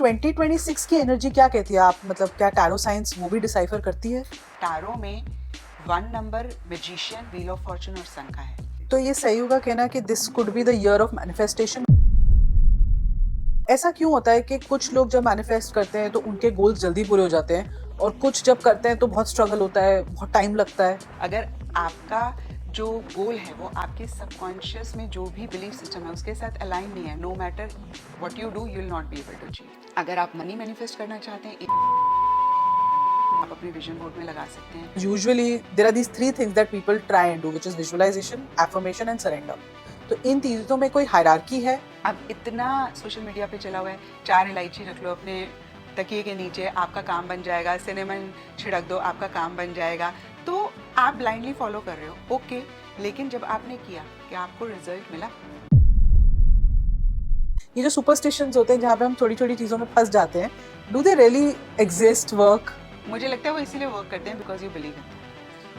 2026 की एनर्जी क्या कहती है आप, मतलब क्या टैरो साइंस वो भी डिसाइफर करती है? टैरो में 1 number magician, wheel of Fortune और सन का है। तो ये सही होगा कहना कि this could be the year of manifestation. ऐसा क्यों होता है कि कुछ लोग जब मैनिफेस्ट करते हैं तो उनके गोल्स जल्दी पूरे हो जाते हैं और कुछ जब करते हैं तो बहुत स्ट्रगल होता है, बहुत टाइम लगता है? अगर आपका जो गोल है वो आपके सबकॉन्शियस में जो भी बिलीफ सिस्टम है उसके साथ अलाइन नहीं है, no matter what you do, you will not be able to achieve. अगर आप मनी मैनिफेस्ट करना चाहते हैं, आप अपने विजन बोर्ड में लगा सकते हैं। Usually there are these three things that people try and do, which is visualization, affirmation and surrender. तो इन तीनों में कोई हायरार्की है? अब इतना सोशल मीडिया पे चला हुआ है, 4 इलायची रख लो अपने तकिए के नीचे, आपका काम बन जाएगा, सिनेमन छिड़क दो, आपका काम बन जाएगा। तो आप ब्लाइंडली फॉलो कर रहे हो, ओके, लेकिन जब आपने किया, क्या आपको रिजल्ट मिला? ये जो सुपरस्टिशंस होते हैं जहाँ पे हम छोटी छोटी चीज़ों में फंस जाते हैं, do they really exist, work? मुझे लगता है वो इसीलिए वर्क करते हैं because you believe in.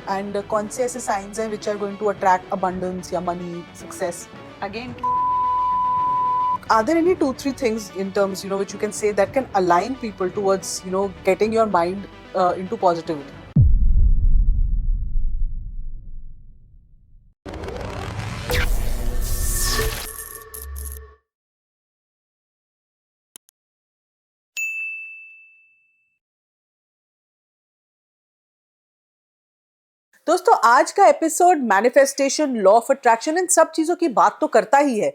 And कौन से ऐसे साइंस हैं which are going to attract abundance या money, success? Again, Are there any 2-3 things in terms, which you can say that can align people towards, getting your mind into positivity? दोस्तों, आज का episode manifestation, law of attraction, इन सब चीजों की बात तो करता ही है,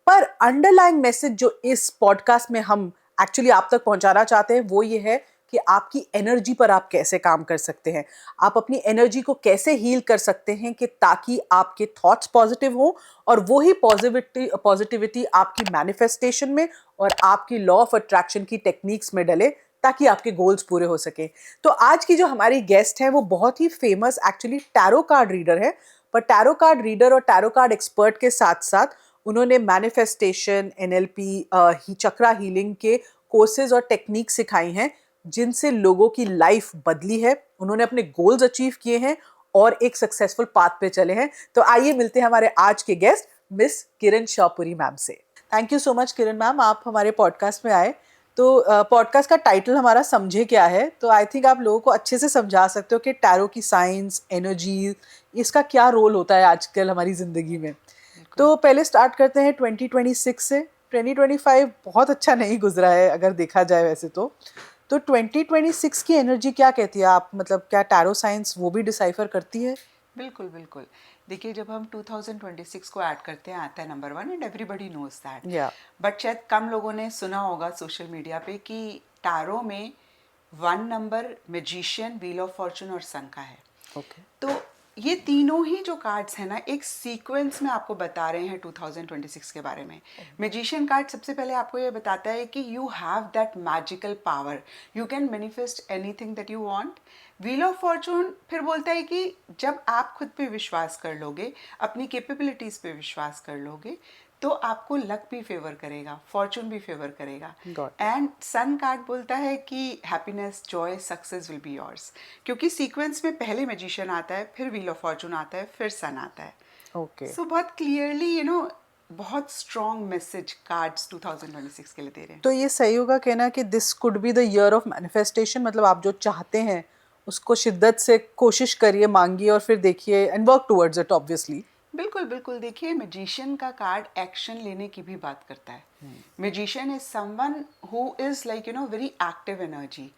पर अंडरलाइंग मैसेज जो इस पॉडकास्ट में हम एक्चुअली आप तक पहुंचाना चाहते हैं वो ये है कि आपकी एनर्जी पर आप कैसे काम कर सकते हैं, आप अपनी एनर्जी को कैसे हील कर सकते हैं कि ताकि आपके थॉट्स पॉजिटिव हो और वही पॉजिटिविटी आपकी मैनिफेस्टेशन में और आपकी लॉ ऑफ अट्रैक्शन की टेक्निक्स में डले ताकि आपके गोल्स पूरे हो सके। तो आज की जो हमारी गेस्ट है वो बहुत ही famous actually tarot card reader है, पर टैरो कार्ड रीडर और टैरो कार्ड एक्सपर्ट के साथ साथ उन्होंने मैनिफेस्टेशन, एनएलपी, चक्रा हीलिंग के कोर्सेज और टेक्निक सिखाई हैं जिनसे लोगों की लाइफ बदली है, उन्होंने अपने गोल्स अचीव किए हैं और एक सक्सेसफुल पाथ पे चले हैं। तो आइए मिलते हैं हमारे आज के गेस्ट मिस किरण शाहपुरी मैम से। Thank you so much Kiran ma'am, आप हमारे पॉडकास्ट में आए। तो पॉडकास्ट का टाइटल हमारा समझे क्या है, तो आई थिंक आप लोगों को अच्छे से समझा सकते हो कि टैरो की साइंस, एनर्जी, इसका क्या रोल होता है आजकल हमारी ज़िंदगी में। तो पहले स्टार्ट करते हैं 2026 से। 2025 बहुत अच्छा नहीं गुजरा है अगर देखा जाए वैसे तो 2026 की एनर्जी क्या कहती है आप, मतलब क्या टैरो साइंस वो भी डिसाइफर करती है? बिल्कुल बिल्कुल। देखिए, जब हम 2026 को ऐड करते हैं, आता है number 1 and everybody knows that. But शायद कम लोगों ने सुना होगा सोशल मीडिया पे कि टैरो में 1 number magician, wheel of Fortune और सन का है। Okay. तो ये तीनों ही जो कार्ड्स हैं ना, एक सीक्वेंस में आपको बता रहे हैं 2026 के बारे में। मैजिशियन कार्ड सबसे पहले आपको ये बताता है कि you have that magical power, you can manifest anything that you want. Wheel of Fortune फिर बोलता है कि जब आप खुद पे विश्वास कर लोगे, अपनी कैपेबिलिटीज़ पे विश्वास कर लोगे, तो आपको लक भी फेवर करेगा, फॉर्चून भी फेवर करेगा। एंड सन कार्ड बोलता है कि happiness, Joy, success will be yours. क्योंकि सीक्वेंस में पहले मैजिशियन आता है, फिर व्हील ऑफ फॉर्चून आता है, फिर सन आता है। ओके। सो बहुत क्लियरली बहुत स्ट्रॉन्ग मैसेज कार्ड्स 2026 के लिए दे रहे हैं। तो ये सही होगा कहना कि this could be the year of manifestation, मतलब आप जो चाहते हैं उसको शिद्दत से कोशिश करिए, मांगिए और फिर देखिए and work towards it obviously. बिल्कुल बिल्कुल। देखिए, मैजिशियन का कार्ड एक्शन लेने की भी बात करता है। Magician is someone who is like very active energy.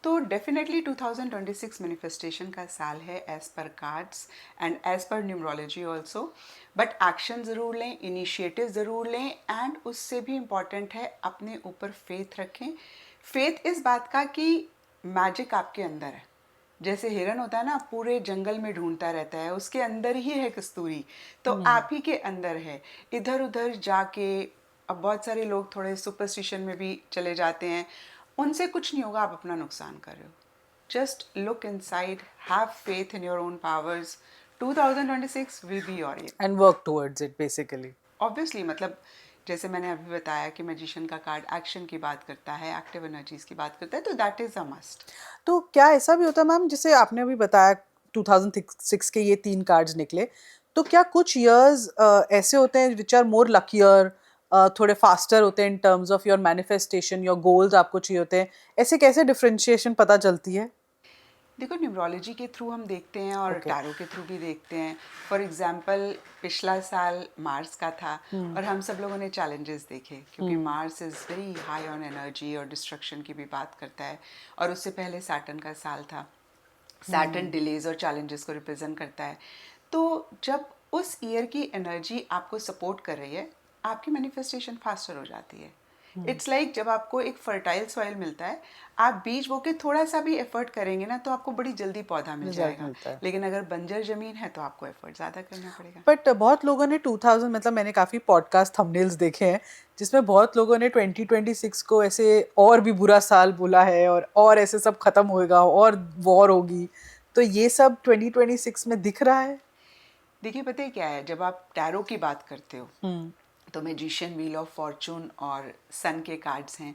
तो डेफिनेटली 2026 मैनिफेस्टेशन का साल है as per cards and as per numerology also. But action ज़रूर लें, इनिशिएटिव ज़रूर लें, एंड उससे भी इम्पॉर्टेंट है अपने ऊपर फेथ रखें। फेथ इस बात का कि मैजिक आपके अंदर है। जैसे हिरन होता है ना, पूरे जंगल में ढूंढता रहता है, उसके अंदर ही है कस्तूरी, तो आप ही के अंदर है। इधर उधर जाके, अब बहुत सारे लोग थोड़े सुपरस्टिशन में भी चले जाते हैं, उनसे कुछ नहीं होगा, आप अपना नुकसान कर रहे हो। Just look inside, have faith in your own powers. 2026 will be your year and work towards it basically. Obviously. मतलब जैसे मैंने अभी बताया कि मैजिशियन का कार्ड एक्शन की बात करता है, एक्टिव एनर्जीज की बात करता है, तो दैट इज अ मस्ट। तो क्या ऐसा भी होता है मैम, जैसे आपने अभी बताया 2006 के ये 3 कार्ड्स निकले, तो क्या कुछ ईयर्स ऐसे होते हैं विच आर मोर लकियर, थोड़े फास्टर होते हैं in terms of your manifestation, your goals आपको चाहिए होते हैं, ऐसे कैसे डिफरेंशिएशन पता चलती है? देखो न्यूमरोलॉजी के थ्रू हम देखते हैं और ओके। टैरो के थ्रू भी देखते हैं। फॉर एग्जांपल पिछला साल मार्स का था और हम सब लोगों ने चैलेंजेस देखे क्योंकि Mars is very high on energy और डिस्ट्रक्शन की भी बात करता है। और उससे पहले सैटर्न का साल था। सैटर्न डिलेज और चैलेंजेस को रिप्रेजेंट करता है। तो जब उस ईयर की एनर्जी आपको सपोर्ट कर रही है, आपकी मैनिफेस्टेशन फास्टर हो जाती है। इट्स लाइक जब आपको एक फर्टाइल सॉइल मिलता है, आप बीज बो के थोड़ा सा भी एफर्ट करेंगे ना तो आपको बड़ी जल्दी पौधा मिल रिजल्ट जाएगा। मिलता है। लेकिन अगर बंजर जमीन है तो आपको एफर्ट ज़्यादा करना पड़ेगा। बट बहुत लोगों ने 2000, मतलब मैंने काफी पॉडकास्ट थंबनेल्स देखे हैं जिसमें बहुत लोगों ने 2026 को ऐसे और भी बुरा साल बोला है, और ऐसे सब खत्म होएगा और वॉर होगी, तो ये सब 2026 में दिख रहा है? देखिए पता है क्या है, जब आप टैरो की बात करते हो हम्म। तो मैजिशियन, व्हील ऑफ फॉर्चून और सन के कार्ड्स हैं।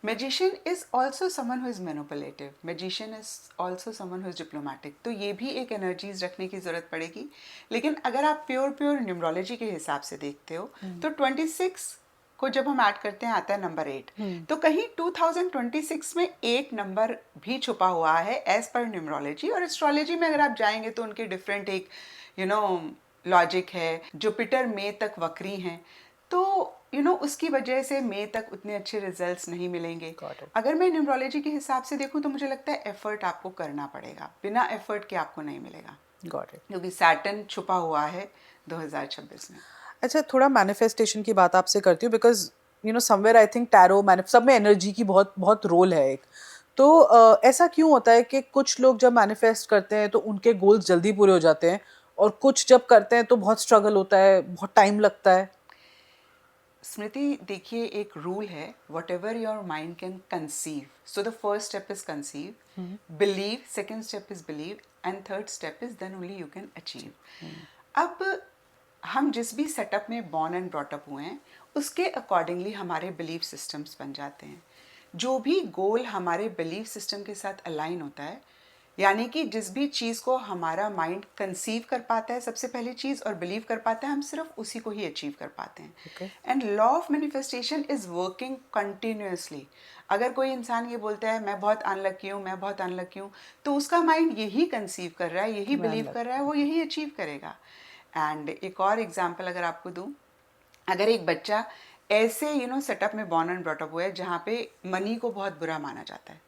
Magician is also someone who is manipulative, magician is also someone who is diplomatic. तो ये भी एक एनर्जीज रखने की जरूरत पड़ेगी। लेकिन अगर आप प्योर प्योर न्यूमरोलॉजी के हिसाब से देखते हो तो 26 को जब हम ऐड करते हैं आता है नंबर 8। तो कहीं 2026 में एक नंबर भी छुपा हुआ है एज पर न्यूमरोलॉजी। और एस्ट्रोलॉजी में अगर आप जाएंगे तो उनके डिफरेंट एक लॉजिक है। जुपिटर मई तक वक्री हैं, तो उसकी वजह से मई तक उतने अच्छे रिजल्ट्स नहीं मिलेंगे। Got it. अगर मैं न्यूमरोलॉजी के हिसाब से देखूं तो मुझे लगता है एफर्ट आपको करना पड़ेगा, बिना एफर्ट के आपको नहीं मिलेगा गॉट इट। क्योंकि सैटर्न छुपा हुआ है 2026 में। अच्छा, थोड़ा मैनिफेस्टेशन की बात आपसे करती हूँ because somewhere I think tarot सब में एनर्जी की बहुत बहुत रोल है एक। तो ऐसा क्यों होता है कि कुछ लोग जब मैनिफेस्ट करते हैं तो उनके गोल्स जल्दी पूरे हो जाते हैं, और कुछ जब करते हैं तो बहुत स्ट्रगल होता है, बहुत टाइम लगता है? स्मृति देखिए, एक रूल है, whatever your mind can conceive, so the first step is conceive, believe, second step is believe and third step is then only you can achieve. अब हम जिस भी सेटअप में बॉर्न एंड ब्रॉटअप हुए हैं उसके accordingly हमारे belief systems बन जाते हैं। जो भी गोल हमारे बिलीफ सिस्टम के साथ अलाइन होता है, यानी कि जिस भी चीज़ को हमारा माइंड कंसीव कर पाता है सबसे पहली चीज़ और बिलीव कर पाता है, हम सिर्फ उसी को ही अचीव कर पाते हैं। Okay. And law of manifestation is working continuously. अगर कोई इंसान ये बोलता है मैं बहुत अनलकी हूँ, मैं बहुत अनलकी हूँ, तो उसका माइंड यही कंसीव कर रहा है, यही बिलीव कर रहा है, वो यही अचीव करेगा। एंड एक और एग्जाम्पल अगर आपको दूँ, अगर एक बच्चा ऐसे सेटअप में बॉर्न एंड ब्रॉटअप हुआ है जहाँ पे मनी को बहुत बुरा माना जाता है,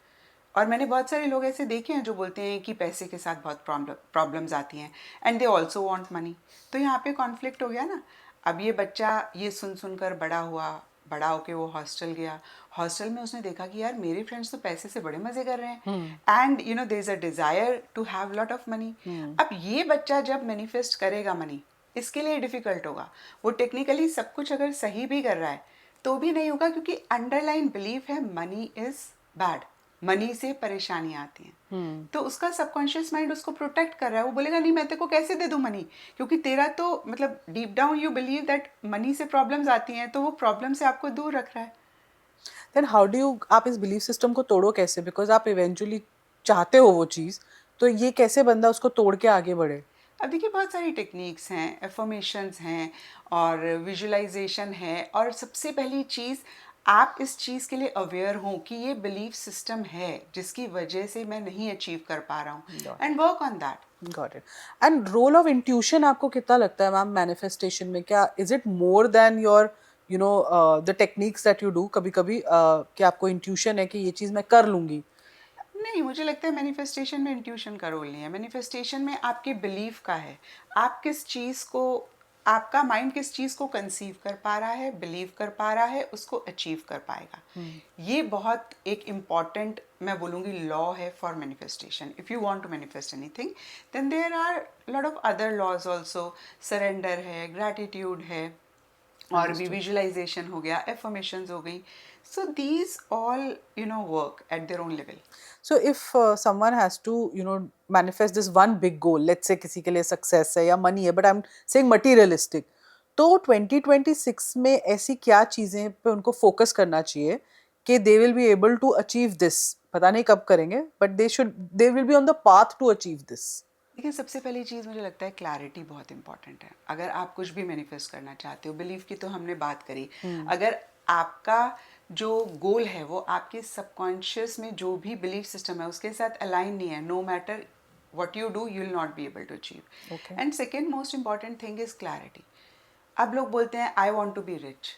और मैंने बहुत सारे लोग ऐसे देखे हैं जो बोलते हैं कि पैसे के साथ बहुत प्रॉब्लम्स आती हैं and they also want money, तो यहाँ पे कॉन्फ्लिक्ट हो गया ना। अब ये बच्चा ये सुन कर बड़ा हुआ, बड़ा होके वो हॉस्टल गया, हॉस्टल में उसने देखा कि यार मेरे फ्रेंड्स तो पैसे से बड़े मजे कर रहे हैं and there is a desire to have lot of money. अब ये बच्चा जब मैनिफेस्ट करेगा मनी, इसके लिए डिफिकल्ट होगा। वो टेक्निकली सब कुछ अगर सही भी कर रहा है तो भी नहीं होगा क्योंकि अंडरलाइन बिलीफ है मनी इज बैड, मनी से परेशानियां आती हैं। तो उसका सबकॉन्शियस माइंड उसको प्रोटेक्ट कर रहा है। वो बोलेगा नहीं मैं तेरे को कैसे दे दूं मनी, क्योंकि तेरा तो मतलब deep down you believe that money से प्रॉब्लम्स आती हैं, तो वो प्रॉब्लम से आपको दूर रख रहा है। देन हाउ डू यू, आप इस बिलीफ सिस्टम को तोड़ो कैसे? बिकॉज आप इवेंचुअली चाहते हो वो चीज़, तो ये कैसे बंदा उसको तोड़ के आगे बढ़े? अब देखिए बहुत सारी टेक्निक्स हैं, एफर्मेशंस हैं और विजुअलाइजेशन है, और सबसे पहली चीज़ आप इस चीज़ के लिए अवेयर हों कि ये बिलीफ सिस्टम है जिसकी वजह से मैं नहीं अचीव कर पा रहा हूँ, and work on that. Got it. And role of intuition आपको कितना लगता है मैम मैनिफेस्टेशन में? क्या is it more than your the techniques that you do? कभी कभी कि आपको इंट्यूशन है कि ये चीज़ मैं कर लूंगी? नहीं, मुझे लगता है मैनिफेस्टेशन में इंट्यूशन का रोल नहीं है। मैनिफेस्टेशन में आपके बिलीफ का है, आप किस चीज़ को, आपका माइंड किस चीज़ को कंसीव कर पा रहा है, बिलीव कर पा रहा है, उसको अचीव कर पाएगा। ये बहुत एक इम्पॉर्टेंट मैं बोलूँगी लॉ है for manifestation. If you want to manifest anything then there are lot of other laws also. Surrender है, ग्रैटिट्यूड है, और भी विजुअलाइजेशन हो गया, एफर्मेशंस हो गई। So these all work at their own level. So if someone has to manifest this one big goal, let's say किसी के लिए सक्सेस है या मनी है, but I'm saying materialistic, तो 2026 में ऐसी क्या चीज़ें पे उनको फोकस करना चाहिए कि they will be able to achieve this? पता नहीं कब करेंगे, but they will be on the path to achieve this. देखिए, सबसे पहली चीज़ मुझे लगता है क्लैरिटी बहुत इंपॉर्टेंट है। अगर आप कुछ भी मैनिफेस्ट करना चाहते हो, बिलीफ की तो हमने बात करी। अगर आपका जो गोल है वो आपके सबकॉन्शियस में जो भी बिलीफ सिस्टम है उसके साथ अलाइन नहीं है, no matter what you do, you will not be able to achieve. Okay. And second most important thing is clarity. अब लोग बोलते हैं I want to be rich,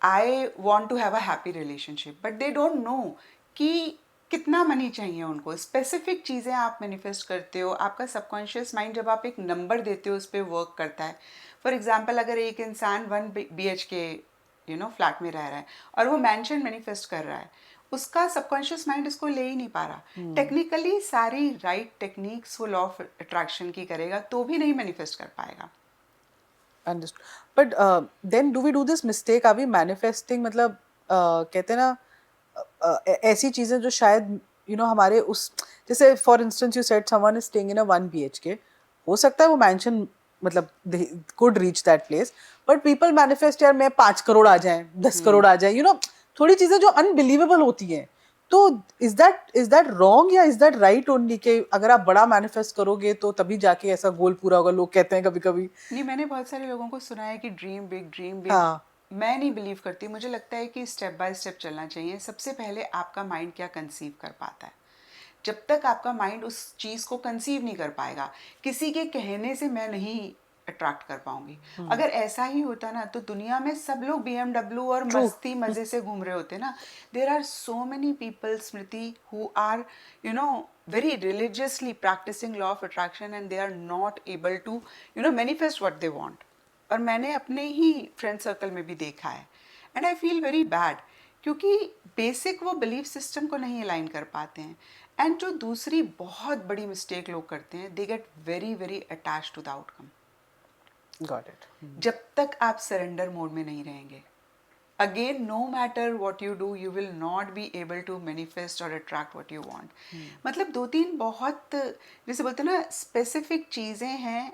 I want to have a happy relationship, but they don't know कि कितना money चाहिए उनको। Specific चीज़ें आप मैनिफेस्ट करते हो, आपका सबकॉन्शियस माइंड जब आप एक नंबर देते हो उस पर वर्क करता है। फॉर एग्जाम्पल, अगर एक इंसान 1 BHK फ्लैट में रह रहा है और वो मैंशन मैनिफेस्ट कर रहा है, उसका सबकॉन्शियस माइंड उसको ले ही नहीं पा रहा। टेक्निकली सारी राइट टेक्निक्स वो लॉ ऑफ अट्रैक्शन की करेगा तो भी नहीं मैनिफेस्ट कर पाएगा। Understood. But then do we do this mistake? Are we manifesting मतलब कहते हैं ना ऐसी चीजें जो शायद हमारे उस जैसे for instance you said someone is staying in a 1 BHK, हो सकता है वो मैंशन मतलब could reach that place, but people manifest यार मैं 5 करोड़ आ जाए 10 करोड़ आ जाए, थोड़ी चीजें जो अनबिलीवेबल होती हैं। तो इज दैट रॉन्ग या इज दैट राइट ओनली कि अगर आप बड़ा मैनिफेस्ट करोगे तो तभी जाके ऐसा गोल पूरा होगा? लोग कहते हैं कभी कभी। नहीं, मैंने बहुत सारे लोगों को सुना है कि ड्रीम बिग, ड्रीम बिग। हाँ। मैं नहीं बिलीव करती। मुझे लगता है कि स्टेप बाय स्टेप चलना चाहिए। सबसे पहले आपका माइंड क्या कंसीव कर पाता है। जब तक आपका माइंड उस चीज़ को कंसीव नहीं कर पाएगा, किसी के कहने से मैं नहीं अट्रैक्ट कर पाऊंगी। अगर ऐसा ही होता ना तो दुनिया में सब लोग BMW और ट्रू। मस्ती मज़े से घूम रहे होते ना। There are so many people, Smriti, who are very religiously practicing law of attraction and they are not able to manifest what they want। और मैंने अपने ही फ्रेंड सर्कल में भी देखा है and I feel very bad, क्योंकि बेसिक वो belief system को नहीं अलाइन कर पाते हैं। एंड जो दूसरी बहुत बड़ी मिस्टेक लोग करते हैं, they get very very attach to the outcome. Got it. जब तक आप सरेंडर मोड में नहीं रहेंगे, again no matter what you do you will not be able to manifest or attract what you want। मतलब 2-3 बहुत जैसे बोलते हैं ना स्पेसिफिक चीज़ें हैं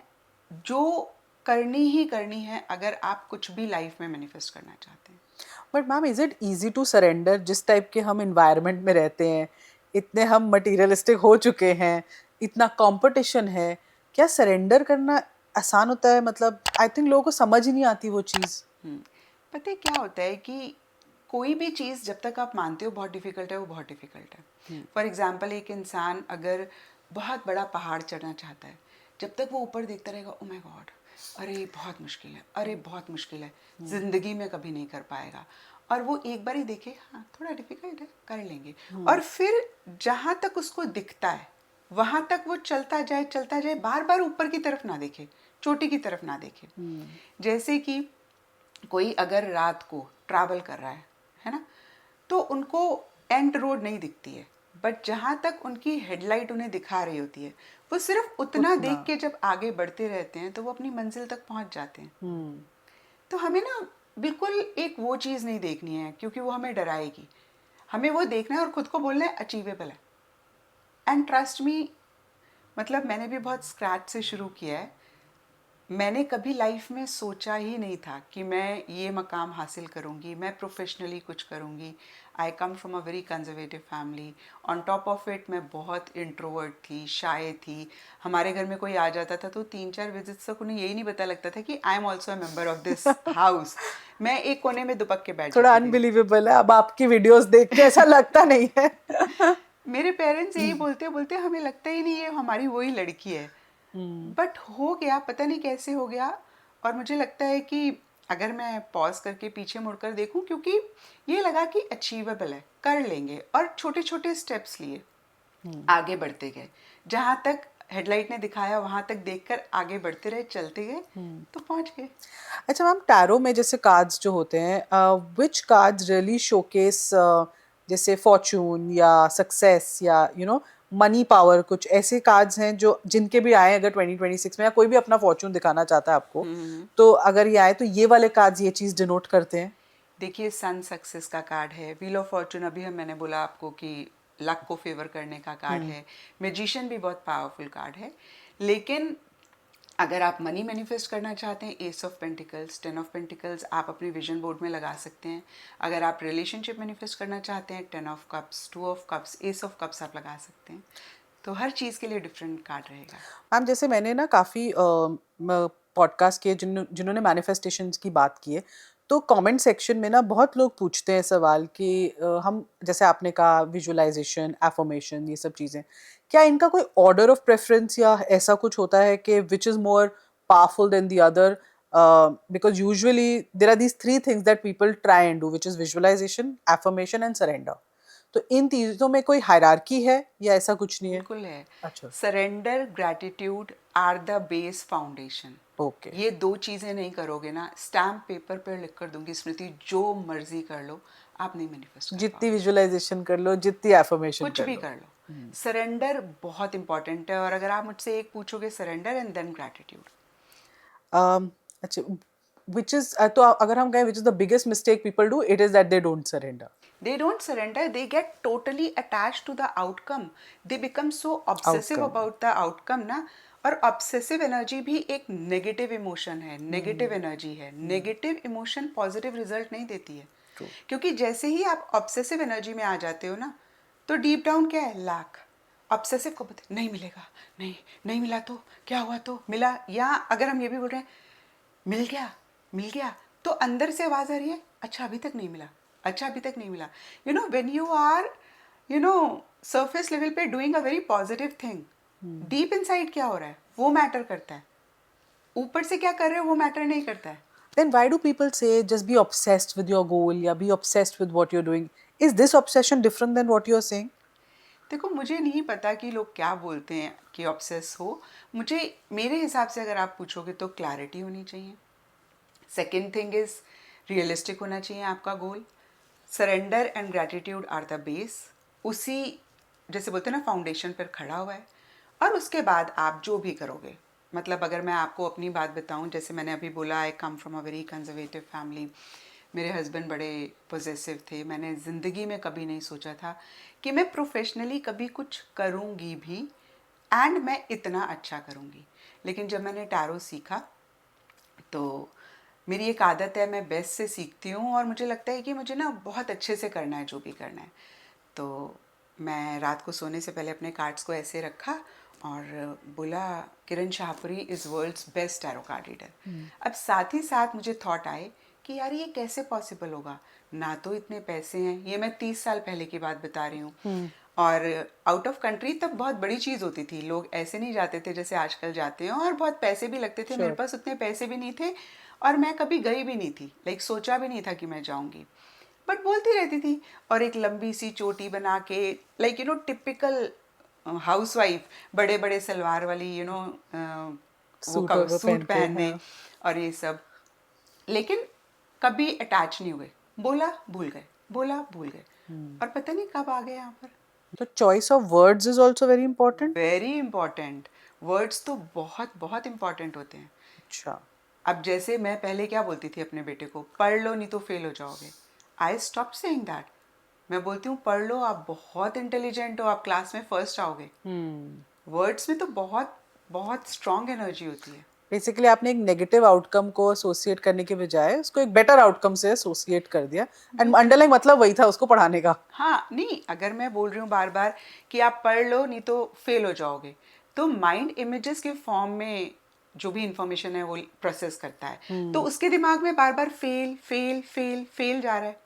जो करनी ही करनी है अगर आप कुछ भी लाइफ में मैनिफेस्ट करना चाहते हैं। But ma'am is it easy to surrender? जिस टाइप के हम इन्वायरमेंट में रहते हैं, इतने हम मटीरियलिस्टिक हो चुके हैं, इतना कंपटीशन है, क्या सरेंडर करना आसान होता है? मतलब आई थिंक लोगों को समझ ही नहीं आती वो चीज़। पता है क्या होता है कि कोई भी चीज़ जब तक आप मानते हो बहुत डिफ़िकल्ट है, वो बहुत डिफ़िकल्ट है। फॉर एग्जांपल, एक इंसान अगर बहुत बड़ा पहाड़ चढ़ना चाहता है, जब तक वो ऊपर देखता रहेगा, ओ माय गॉड, अरे बहुत मुश्किल है, अरे बहुत मुश्किल है, ज़िंदगी में कभी नहीं कर पाएगा। और वो एक बार ही देखे, हाँ थोड़ा डिफ़िकल्ट है, कर लेंगे। और फिर जहाँ तक उसको दिखता है वहाँ तक वो चलता जाए, बार बार ऊपर की तरफ ना देखे, चोटी की तरफ ना देखे। जैसे कि कोई अगर रात को ट्रैवल कर रहा है ना, तो उनको एंड रोड नहीं दिखती है, बट जहाँ तक उनकी हेडलाइट उन्हें दिखा रही होती है, वो सिर्फ उतना देख के जब आगे बढ़ते रहते हैं तो वो अपनी मंजिल तक पहुँच जाते हैं। तो हमें ना बिल्कुल एक वो चीज़ नहीं देखनी है क्योंकि वो हमें डराएगी। हमें वो देखना है और खुद को बोलना है अचीवेबल है। एंड ट्रस्ट मी, मतलब मैंने भी बहुत स्क्रैच से शुरू किया है। मैंने कभी लाइफ में सोचा ही नहीं था कि मैं ये मकाम हासिल करूँगी, मैं प्रोफेशनली कुछ करूँगी। I come from a very conservative family. On top of it मैं बहुत इंट्रोवर्ट थी, शाय थी। हमारे घर में कोई आ जाता था तो 3-4 विजिट्स तक उन्हें यही नहीं पता लगता था कि I am also a member of this house. मैं एक कोने में दुबक के बैठ थोड़ा जाती थी। अनबिलीवेबल है, अब आपकी वीडियोस देख के ऐसा लगता नहीं है। मेरे पेरेंट्स यही बोलते बोलते हमें लगता ही नहीं है हमारी वही लड़की है। बट हो गया, पता नहीं कैसे हो गया। और मुझे लगता है कि अगर मैं पॉज करके पीछे मुड़कर देखूं, क्योंकि ये लगा कि अचीवेबल है, कर लेंगे, और छोटे छोटे स्टेप्स लिए, आगे बढ़ते गए। जहाँ तक हेडलाइट ने दिखाया वहाँ तक देखकर आगे बढ़ते रहे, चलते गए, तो पहुँच गए। अच्छा मैम, टैरो में जैसे कार्ड्स जो होते हैं, विच कार्ड्स रियली शोकेस जैसे फॉर्चून या सक्सेस या मनी पावर? कुछ ऐसे कार्ड्स हैं जो जिनके भी आए अगर 2026 में, या कोई भी अपना फॉर्चून दिखाना चाहता है आपको, तो अगर ये आए तो ये वाले कार्ड्स ये चीज़ डिनोट करते हैं? देखिए, सन सक्सेस का कार्ड है, व्हील ऑफ फॉर्चून अभी मैंने बोला आपको कि लक को फेवर करने का कार्ड है, मैजिशियन भी बहुत पावरफुल कार्ड है। लेकिन अगर आप मनी मैनिफेस्ट करना चाहते हैं, S of pentacles, 10 of pentacles आप अपने विजन बोर्ड में लगा सकते हैं। अगर आप रिलेशनशिप मैनिफेस्ट करना चाहते हैं, 10 of cups, 2 of cups, S of cups आप लगा सकते हैं। तो हर चीज़ के लिए डिफरेंट कार्ड रहेगा। मैम जैसे मैंने ना काफ़ी पॉडकास्ट किए जिन्होंने मैनिफेस्टेशंस की बात की है, तो कमेंट सेक्शन में ना बहुत लोग पूछते हैं सवाल कि हम जैसे आपने कहा विजुअलाइजेशन एफर्मेशन ये सब चीज़ें, क्या इनका कोई ऑर्डर ऑफ प्रेफरेंस या ऐसा कुछ होता है कि which is more powerful than the other? Because usually there are these three things that people try and do, which is visualisation affirmation and surrender. तो इन चीज़ों में कोई हायरार्की है या ऐसा कुछ नहीं है? बिल्कुल है। अच्छा, surrender, gratitude are the base foundation. Okay. ये दो चीज़ें नहीं करोगे ना, स्टैम्प पेपर पर लिख कर दूंगी स्मृति जो मर्जी कर लो, आप नहीं मैनिफेस्ट कर जितनी पाओगे। विजुअलाइजेशन कर लो, जितनी एफर्मेशन कुछ कर भी लो। कर लो, सरेंडर बहुत इंपॉर्टेंट है। और अगर आप मुझसे एक पूछोगे, सरेंडर एंड देन ग्रैटिट्यूड। अच्छा, which is तो अगर हम कहें which is the biggest mistake people do, it is that they don't surrender. They don't surrender, they get totally attached to the outcome. They become so obsessive Outcome. about the outcome ना। और obsessive energy भी एक negative emotion है, negative energy है। Negative emotion positive result नहीं देती है। True. क्योंकि जैसे ही आप ऑब्सेसिव एनर्जी में आ जाते हो ना, तो डीप डाउन क्या है, लैक। ऑब्सेसिव को पता नहीं मिलेगा, नहीं नहीं मिला तो क्या हुआ, तो मिला। या अगर हम ये भी बोल रहे हैं मिल गया, मिल गया, तो अंदर से आवाज आ रही है अच्छा अभी तक नहीं मिला, अच्छा अभी तक नहीं मिला। You know when you are surface level पे doing a very positive thing, deep inside क्या हो रहा है वो मैटर करता है। ऊपर से क्या कर रहे हो वो मैटर नहीं करता है। Then why do people say just be obsessed with your goal, या be obsessed with what you're doing? Is this obsession different than what you're saying? देखो मुझे नहीं पता कि लोग क्या बोलते हैं कि ऑब्सेस हो। मुझे मेरे हिसाब से अगर आप पूछोगे तो क्लैरिटी होनी चाहिए। सेकेंड थिंग इज रियलिस्टिक होना चाहिए आपका goal. Surrender and gratitude are the base. उसी जैसे बोलते हैं ना फाउंडेशन पर खड़ा हुआ है। और उसके बाद आप जो भी करोगे, मतलब अगर मैं आपको अपनी बात बताऊं, जैसे मैंने अभी बोला I come from a very conservative family. मेरे हस्बैंड बड़े पॉजेसिव थे। मैंने ज़िंदगी में कभी नहीं सोचा था कि मैं प्रोफेशनली कभी कुछ करूँगी भी एंड मैं इतना अच्छा करूँगी। लेकिन जब मैंने टैरो सीखा तो मेरी एक आदत है, मैं बेस्ट से सीखती हूँ और मुझे लगता है कि मुझे ना बहुत अच्छे से करना है जो भी करना है। तो मैं रात को सोने से पहले अपने कार्ड्स को ऐसे रखा और बोला Kiran Shahpuri is world's best tarot card reader. अब साथ ही साथ मुझे थॉट आए कि यार ये कैसे पॉसिबल होगा, ना तो इतने पैसे हैं, ये मैं 30 साल पहले की बात बता रही हूँ। और आउट ऑफ कंट्री तब बहुत बड़ी चीज़ होती थी, लोग ऐसे नहीं जाते थे जैसे आजकल जाते हैं, और बहुत पैसे भी लगते थे। मेरे Sure. पास उतने पैसे भी नहीं थे और मैं कभी गई भी नहीं थी, लाइक सोचा भी नहीं था कि मैं जाऊँगी, बट बोलती रहती थी। और एक लंबी सी चोटी बना के, लाइक टिपिकल हाउसवाइफ, बड़े बड़े सलवार वाली वो Suit और सूट पहन के, पहनने हाँ। और ये सब। लेकिन कभी अटैच नहीं हुए, बोला भूल गए, बोला भूल गए, और पता नहीं कब आ गए यहाँ पर। तो choice of words is also very important. Very important. Words तो बहुत बहुत इंपॉर्टेंट होते हैं। अच्छा। अब जैसे मैं पहले क्या बोलती थी अपने बेटे को, पढ़ लो नहीं तो फेल हो जाओगे। I stop saying that. मैं बोलती हूँ पढ़ लो, आप बहुत इंटेलिजेंट हो, आप क्लास में फर्स्ट आओगे। वर्ड्स में तो बहुत बहुत स्ट्रॉन्ग एनर्जी होती है। बेसिकली आपने एक नेगेटिव आउटकम को एसोसिएट करने के बजाय उसको एक बेटर आउटकम से एसोसिएट कर दिया, एंड अंडरलाइन मतलब वही था उसको पढ़ाने का। हाँ नहीं, अगर मैं बोल रही हूँ बार बार कि आप पढ़ लो नहीं तो फेल हो जाओगे, तो माइंड इमेजेस के फॉर्म में जो भी इंफॉर्मेशन है वो प्रोसेस करता है, तो उसके दिमाग में बार बार फेल फेल फेल फेल जा रहा है।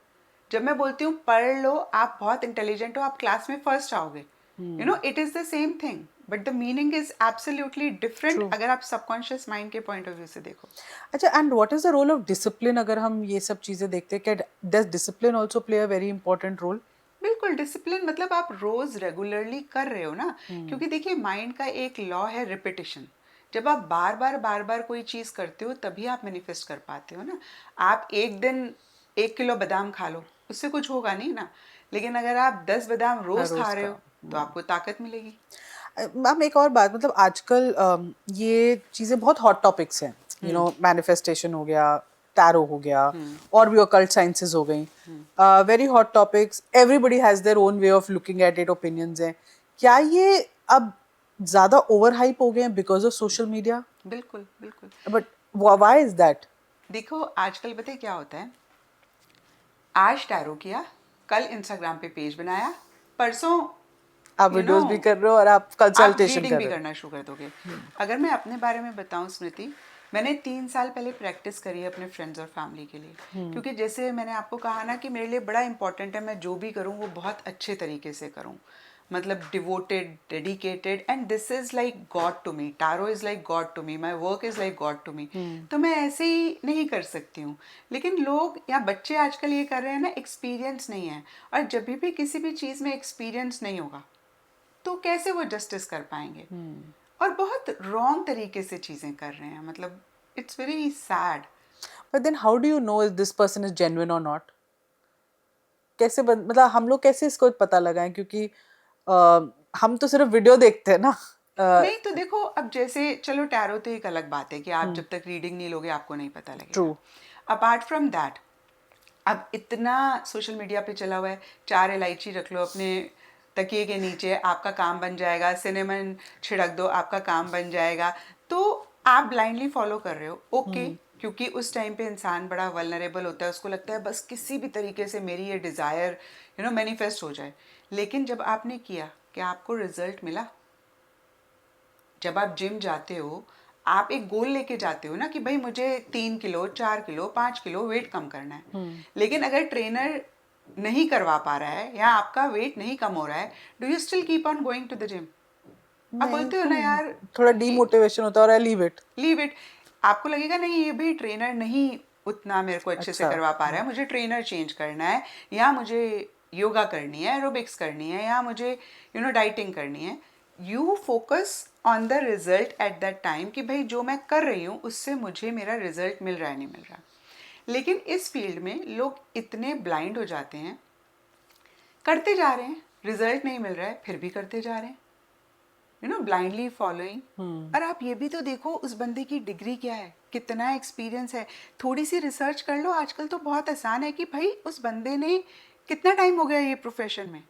जब मैं बोलती हूँ पढ़ लो, आप बहुत इंटेलिजेंट हो, आप क्लास में फर्स्ट आओगे, it is the same thing, but the meaning is absolutely different true. अगर आप सबकॉन्शियस माइंड के पॉइंट ऑफ व्यू से देखो। अच्छा, and what is the role of discipline? अगर हम ये सब चीजें देखते हैं, क्या does discipline also play a very important role? बिल्कुल, डिसिप्लिन मतलब आप रोज रेगुलरली कर रहे हो ना। क्योंकि देखिए माइंड का एक लॉ है रिपीटिशन। जब आप बार बार कोई चीज़ करते हो तभी आप मैनिफेस्ट कर पाते हो ना। आप एक दिन 1 किलो बादाम खा लो, उससे कुछ होगा नहीं ना। लेकिन अगर आप 10 बादाम हर रोज खा रोज रहे का। हो तो आपको ताकत मिलेगी। मैम एक और बात, मतलब आजकल ये चीजें बहुत हॉट टॉपिक्स हैं, मैनिफेस्टेशन हो गया, टैरो हो गया, और भी ऑकल्ट साइंसेस हो गई, very hot topics, everybody has their own way of looking at it, opinions हैं। क्या ये अब ज्यादा ओवर हाइप हो गए हैं बिकॉज ऑफ सोशल मीडिया? बिल्कुल बिल्कुल। But why is that? देखो आजकल पता है क्या होता है, आज टैरो किया, कल इंस्टाग्राम पे पेज बनाया, परसों आप you वीडियोस know, भी कर रहे हो और आप कंसल्टेशन रीडिंग कर भी रहे हो। करना शुरू कर दोगे। अगर मैं अपने बारे में बताऊं स्मृति, मैंने 3 साल पहले प्रैक्टिस करी है अपने फ्रेंड्स और फैमिली के लिए, क्योंकि जैसे मैंने आपको कहा ना कि मेरे लिए बड़ा इंपॉर्टेंट है मैं जो भी करूं वो बहुत अच्छे तरीके से करूं, मतलब devoted, dedicated, and this is like God to me, tarot is like God to me, my work is like God to me. तो मैं ऐसे ही नहीं कर सकती हूँ। लेकिन लोग या बच्चे आजकल ये कर रहे हैं ना, एक्सपीरियंस नहीं है, और जब भी किसी भी चीज़ में एक्सपीरियंस नहीं होगा तो कैसे वो जस्टिस कर पाएंगे, और बहुत रॉन्ग तरीके से चीज़ें कर रहे हैं, मतलब it's very sad. But then how do you know if this person is genuine और नॉट? कैसे मतलब हम लोग कैसे इसको पता लगाएं, क्योंकि हम तो सिर्फ वीडियो देखते हैं ना। नहीं तो देखो, अब जैसे चलो टैरो तो एक अलग बात है कि आप जब तक रीडिंग नहीं लोगे आपको नहीं पता ट्रू। लगेगा। अपार्ट फ्रॉम दैट, अब इतना सोशल मीडिया पे चला हुआ है, 4 इलायची रख लो अपने तकिए के नीचे, आपका काम बन जाएगा, सिनेमन छिड़क दो, आपका काम बन जाएगा, तो आप ब्लाइंडली फॉलो कर रहे हो, ओके। क्योंकि उस टाइम पे इंसान बड़ा वल्नरेबल होता है, उसको लगता है बस किसी भी तरीके से मेरी ये डिज़ायर मैनिफेस्ट हो जाए। लेकिन जब आपने किया, क्या आपको रिजल्ट मिला? जब आप जिम जाते हो, आप एक गोल लेके जाते हो ना कि भाई मुझे 3 किलो, 4 किलो, 5 किलो वेट कम करना है। लेकिन अगर ट्रेनर नहीं करवा पा रहा है या आपका वेट नहीं कम हो रहा है, do you still keep on going to the gym? आप नहीं, बोलते हो ना यार, थोड़ा डीमोटिवेशन होता है और I leave it. Leave it. आपको लगेगा नहीं, ये भी ट्रेनर नहीं उतना मेरे को अच्छे से अच्छा। करवा पा रहा है, मुझे ट्रेनर चेंज करना है, या मुझे योगा करनी है, एरोबिक्स करनी है, या मुझे डाइटिंग करनी है। You focus on the result at that time कि भाई जो मैं कर रही हूँ उससे मुझे मेरा रिजल्ट मिल रहा है नहीं मिल रहा। लेकिन इस फील्ड में लोग इतने ब्लाइंड हो जाते हैं, करते जा रहे हैं, रिजल्ट नहीं मिल रहा है फिर भी करते जा रहे हैं, ब्लाइंडली फॉलोइंग। और आप ये भी तो देखो उस बंदे की डिग्री क्या है, कितना एक्सपीरियंस है, थोड़ी सी रिसर्च कर लो। आजकल तो बहुत आसान है कि भाई उस बंदे ने कितना टाइम हो गया ये प्रोफेशन में।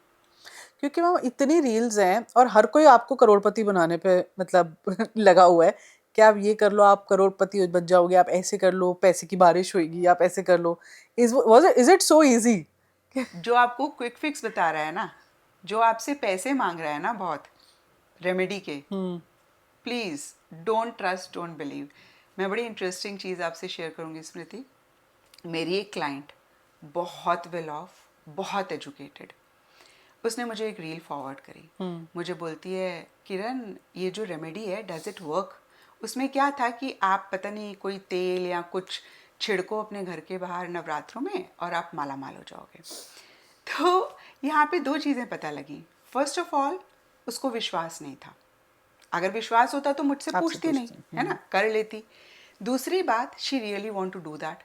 क्योंकि मैम इतनी रील्स हैं और हर कोई आपको करोड़पति बनाने पे मतलब लगा हुआ है कि आप ये कर लो आप करोड़पति बन जाओगे, आप ऐसे कर लो पैसे की बारिश होगी, आप ऐसे कर लो। Is it so easy? जो आपको क्विक फिक्स बता रहा है ना, जो आपसे पैसे मांग रहा है ना बहुत रेमेडी के, please don't trust, don't believe. मैं बड़ी इंटरेस्टिंग चीज़ आपसे शेयर करूंगी स्मृति। मेरी एक क्लाइंट बहुत वेल ऑफ, बहुत एजुकेटेड, उसने मुझे एक रील फॉरवर्ड करी। मुझे बोलती है, किरण ये जो रेमेडी है डज इट वर्क? उसमें क्या था कि आप पता नहीं कोई तेल या कुछ छिड़को अपने घर के बाहर नवरात्रों में और आप माला माल हो जाओगे। तो यहाँ पे 2 चीज़ें पता लगी। फर्स्ट ऑफ ऑल, उसको विश्वास नहीं था। अगर विश्वास होता तो मुझसे आपसे पूछती नहीं, पूछते हैं। है ना, कर लेती। दूसरी बात, she really want to do that.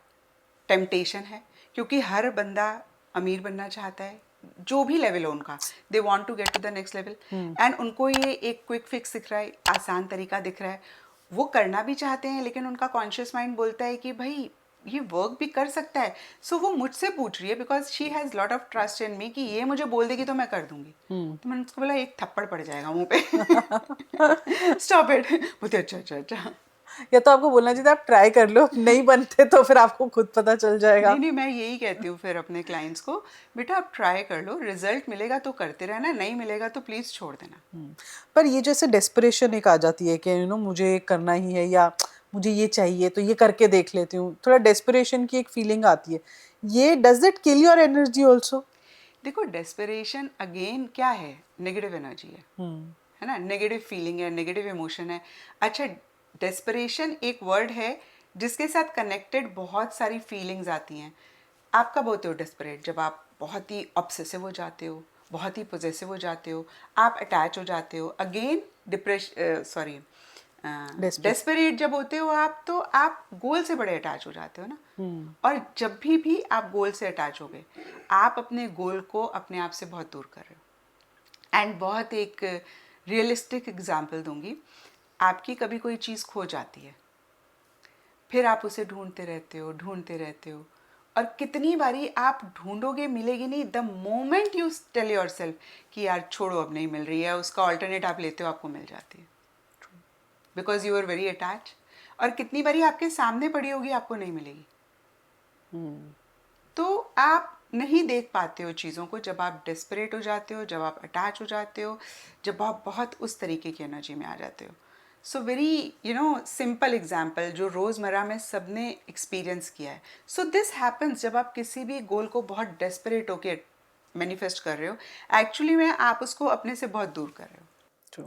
Temptation है, क्योंकि हर बंदा अमीर बनना चाहता है, जो भी लेवल हो उनका, they want to get to the next level, and उनको ये एक क्विक फिक्स दिख रहा है, आसान तरीका दिख रहा है, वो करना भी चाहते हैं, लेकिन उनका कॉन्शियस माइंड बोलता है कि भाई ये वर्क भी कर सकता है। सो वो मुझसे पूछ रही है because she has lot of trust in me कि ये मुझे बोल देगी तो मैं कर दूंगी। तो मैंने उसको बोला एक थप्पड़ पड़ जाएगा मुंह पे, स्टॉप इट। बोलते अच्छा अच्छा अच्छा। या तो आपको बोलना चाहिए था आप ट्राई कर लो, नहीं बनते तो फिर आपको खुद पता चल जाएगा। नहीं नहीं, मैं यही कहती हूँ फिर अपने क्लाइंट्स को, बेटा आप ट्राई कर लो, रिजल्ट मिलेगा तो करते रहना, नहीं मिलेगा तो प्लीज़ छोड़ देना। पर ये जैसे डेस्परेशन एक आ जाती है कि मुझे करना ही है या मुझे ये चाहिए तो ये करके देख लेती हूँ, थोड़ा डेस्परेशन की एक फीलिंग आती है, ये does it kill your energy also? देखो डेस्परेशन अगेन क्या है, नेगेटिव एनर्जी है ना, नेगेटिव फीलिंग है, नेगेटिव इमोशन है। अच्छा, डेस्परेशन एक वर्ड है जिसके साथ कनेक्टेड बहुत सारी फीलिंग्स आती हैं। आप कब होते हो डेस्परेट? जब आप बहुत ही ऑब्सेसिव हो जाते हो, बहुत ही पोजेसिव हो जाते हो, आप अटैच हो जाते हो। अगेन डेस्परेट जब होते हो आप, तो आप गोल से बड़े अटैच हो जाते हो ना। और जब भी आप गोल से अटैच हो गए, आप अपने गोल को अपने आप से बहुत दूर कर रहे हो। एंड बहुत एक रियलिस्टिक एग्जांपल दूंगी। आपकी कभी कोई चीज़ खो जाती है, फिर आप उसे ढूंढते रहते हो, और कितनी बारी आप ढूंढोगे मिलेगी नहीं। The moment you tell yourself कि यार छोड़ो अब नहीं मिल रही है, उसका ऑल्टरनेट आप लेते हो, आपको मिल जाती है, because you are very attach. और कितनी बारी आपके सामने पड़ी होगी, आपको नहीं मिलेगी। तो आप नहीं देख पाते हो चीज़ों को, जब आप डेस्परेट हो जाते हो, जब आप अटैच हो जाते हो, जब आप बहुत उस तरीके की एनर्जी में आ जाते हो। सो वेरी सिंपल एग्जाम्पल जो रोज़मर्रा में सबने एक्सपीरियंस किया है। सो दिस हैपन्स जब आप किसी भी गोल को बहुत डेस्परेट होके मैनिफेस्ट कर रहे हो, एक्चुअली में आप उसको अपने से बहुत दूर कर रहे हो। ट्रू।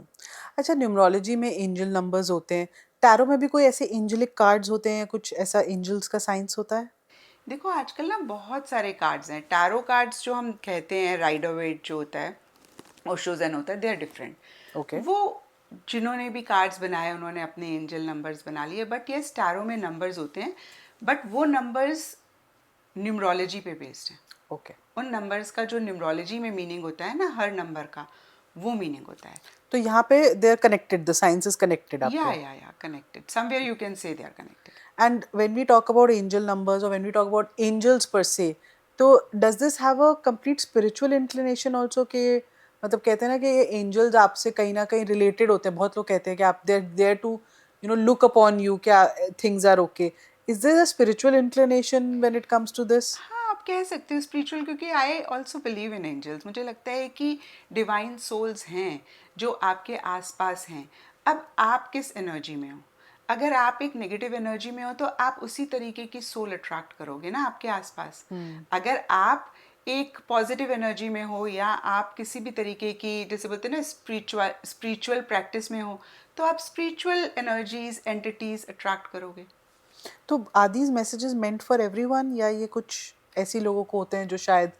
अच्छा, न्यूमरोलॉजी में एंजल नंबर्स होते हैं, टैरो में भी कोई ऐसे एंजलिक कार्ड्स होते हैं या कुछ ऐसा एंजल्स का साइंस होता है? देखो आजकल ना बहुत सारे कार्ड्स हैं। टैरो कार्ड्स जो हम कहते हैं, राइडर वेट जो होता है, ओशोजन होता है, दे आर डिफरेंट। ओके। वो जिन्होंने भी कार्ड्स बनाए उन्होंने अपने एंजल नंबर्स बना लिए, बट यस टैरो में नंबर्स होते हैं, बट वो नंबर्स न्यूमरोलॉजी पे बेस्ड हैं। ओके। उन नंबर्स का जो न्यूमरोलॉजी में मीनिंग होता है ना, हर नंबर का वो मीनिंग होता है। तो यहाँ पे they are connected, the science is connected या आपके। या connected, somewhere you can say they are connected. And when we talk about angel numbers or when we talk about angels per se, तो does this have a complete spiritual inclination also कि मतलब कहते हैं ना कि ये angels आपसे कहीं ना कहीं related होते हैं, बहुत लोग कहते हैं कि आप they're there to look upon you, क्या things are okay. Is there a spiritual inclination when it comes to this? हाँ, आप कह सकते हो स्पिरिचुअल, क्योंकि I also believe in angels. मुझे लगता है कि डिवाइन सोल्स हैं जो आपके आसपास हैं। अब आप किस एनर्जी में हो? अगर आप एक नेगेटिव एनर्जी में हो तो आप उसी तरीके की सोल अट्रैक्ट करोगे ना आपके आसपास। अगर आप एक पॉजिटिव एनर्जी में हो या आप किसी भी तरीके की, जैसे बोलते हैं ना, स्पिरिचुअल प्रैक्टिस में हो, तो आप स्पिरिचुअल एनर्जीज, एंटिटीज अट्रैक्ट करोगे। तो are these messages meant for everyone या ये कुछ ऐसी लोगों को होते हैं जो शायद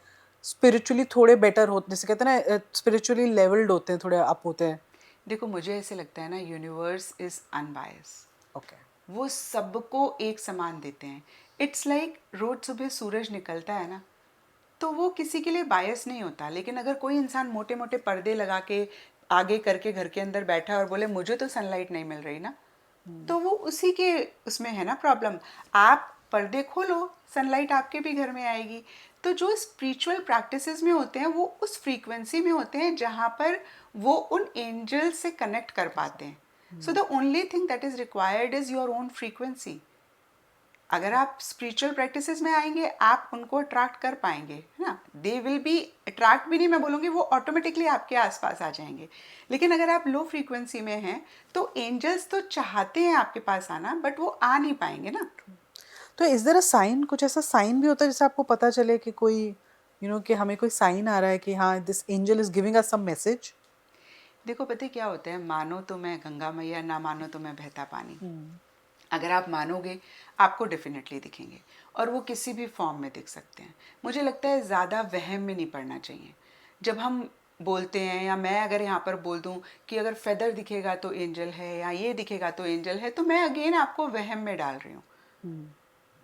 spiritually थोड़े better होते हैं, जैसे कहते हैं ना spiritually leveled होते हैं, थोड़े up होते हैं? देखो मुझे ऐसे लगता है ना, यूनिवर्स इज अनबायस। Okay. वो सबको एक समान देते हैं। इट्स लाइक रोज सुबह सूरज निकलता है ना, तो वो किसी के लिए बायस नहीं होता। लेकिन अगर कोई इंसान मोटे मोटे पर्दे लगा के आगे करके घर के अंदर बैठा है और बोले मुझे तो सनलाइट नहीं मिल रही ना, तो वो उसी के उसमें है ना प्रॉब्लम। आप पर्दे खोलो, सनलाइट आपके भी घर में आएगी। तो जो स्पिरिचुअल प्रैक्टिसेस में होते हैं वो उस फ्रीक्वेंसी में होते हैं जहाँ पर वो उन एंजल से कनेक्ट कर पाते हैं। So the only thing that is required is your own frequency. अगर आप स्पिरिचुअल प्रैक्टिसेस में आएंगे आप उनको अट्रैक्ट कर पाएंगे, है ना। दे विल बी अट्रैक्ट भी नहीं मैं बोलूँगी, वो ऑटोमेटिकली आपके आसपास आ जाएंगे। लेकिन अगर आप लो फ्रीक्वेंसी में हैं तो एंजल्स तो चाहते हैं आपके पास आना, बट वो आ नहीं पाएंगे ना। तो इज देयर अ साइन, कुछ ऐसा साइन भी होता है जिससे आपको पता चले कि कोई कि हमें कोई साइन आ रहा है कि हाँ this angel is giving us some message? देखो पता है क्या होता है, मानो तो मैं गंगा मैया, ना मानो तो मैं बहता पानी। अगर आप मानोगे आपको डेफिनेटली दिखेंगे, और वो किसी भी फॉर्म में दिख सकते हैं। मुझे लगता है ज़्यादा वहम में नहीं पड़ना चाहिए। जब हम बोलते हैं, या मैं अगर यहाँ पर बोल दूँ कि अगर फेदर दिखेगा तो एंजल है या ये दिखेगा तो एंजल है, तो मैं अगेन आपको वहम में डाल रही हूँ।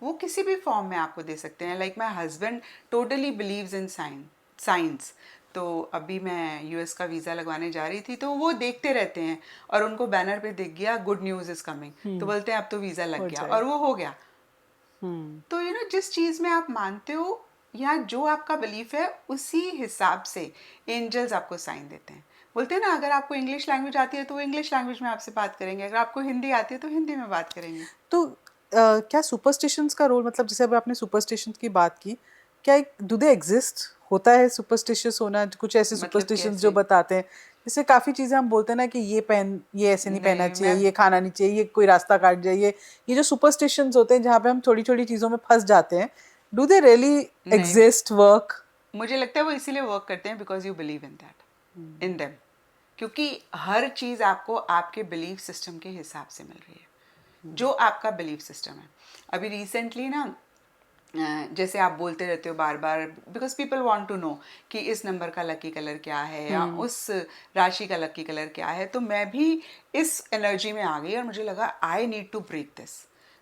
वो किसी भी फॉर्म में आपको दे सकते हैं। Like my husband totally believes in science. तो अभी मैं यूएस का वीज़ा लगवाने जा रही थी, तो वो देखते रहते हैं और उनको बैनर पे दिख गया गुड न्यूज़ इज़ कमिंग, तो बोलते हैं अब तो वीज़ा लग हो गया, जाए। और वो हो गया। तो जिस चीज़ में आप मानते हो या जो आपका बिलीफ है उसी हिसाब से एंजल्स आपको साइन देते हैं। बोलते हैं ना, अगर आपको इंग्लिश लैंग्वेज आती है तो वो इंग्लिश लैंग्वेज में आपसे बात करेंगे, अगर आपको हिंदी आती है तो हिंदी में बात करेंगे। तो क्या सुपरस्टिशंस का रोल, मतलब जैसे अभी आपने सुपरस्टिशंस की बात की, क्या डू दे एग्जिस्ट, होता है सुपरस्टिशियस होना? कुछ ऐसे मतलब सुपरस्टिशंस जो कैसे? बताते हैं, जैसे काफ़ी चीज़ें हम बोलते हैं ना कि ये ऐसे नहीं पहनना नहीं चाहिए, मैं ये खाना नहीं चाहिए, ये कोई रास्ता काट जाए, ये जो सुपरस्टिशंस होते हैं जहाँ पे हम छोटी छोटी चीज़ों में फंस जाते हैं, डू दे रियली नहीं, एग्जिस्ट, वर्क? मुझे लगता है वो इसीलिए वर्क करते हैं because you believe in that, in them. क्योंकि हर चीज़ आपको आपके बिलीफ सिस्टम के हिसाब से मिल रही है, जो आपका बिलीफ सिस्टम है। अभी रिसेंटली ना जैसे आप बोलते रहते हो बार बार, because people want to know कि इस नंबर का लकी कलर क्या है या उस राशि का लकी कलर क्या है, तो मैं भी इस एनर्जी में आ गई और मुझे लगा I need to break this.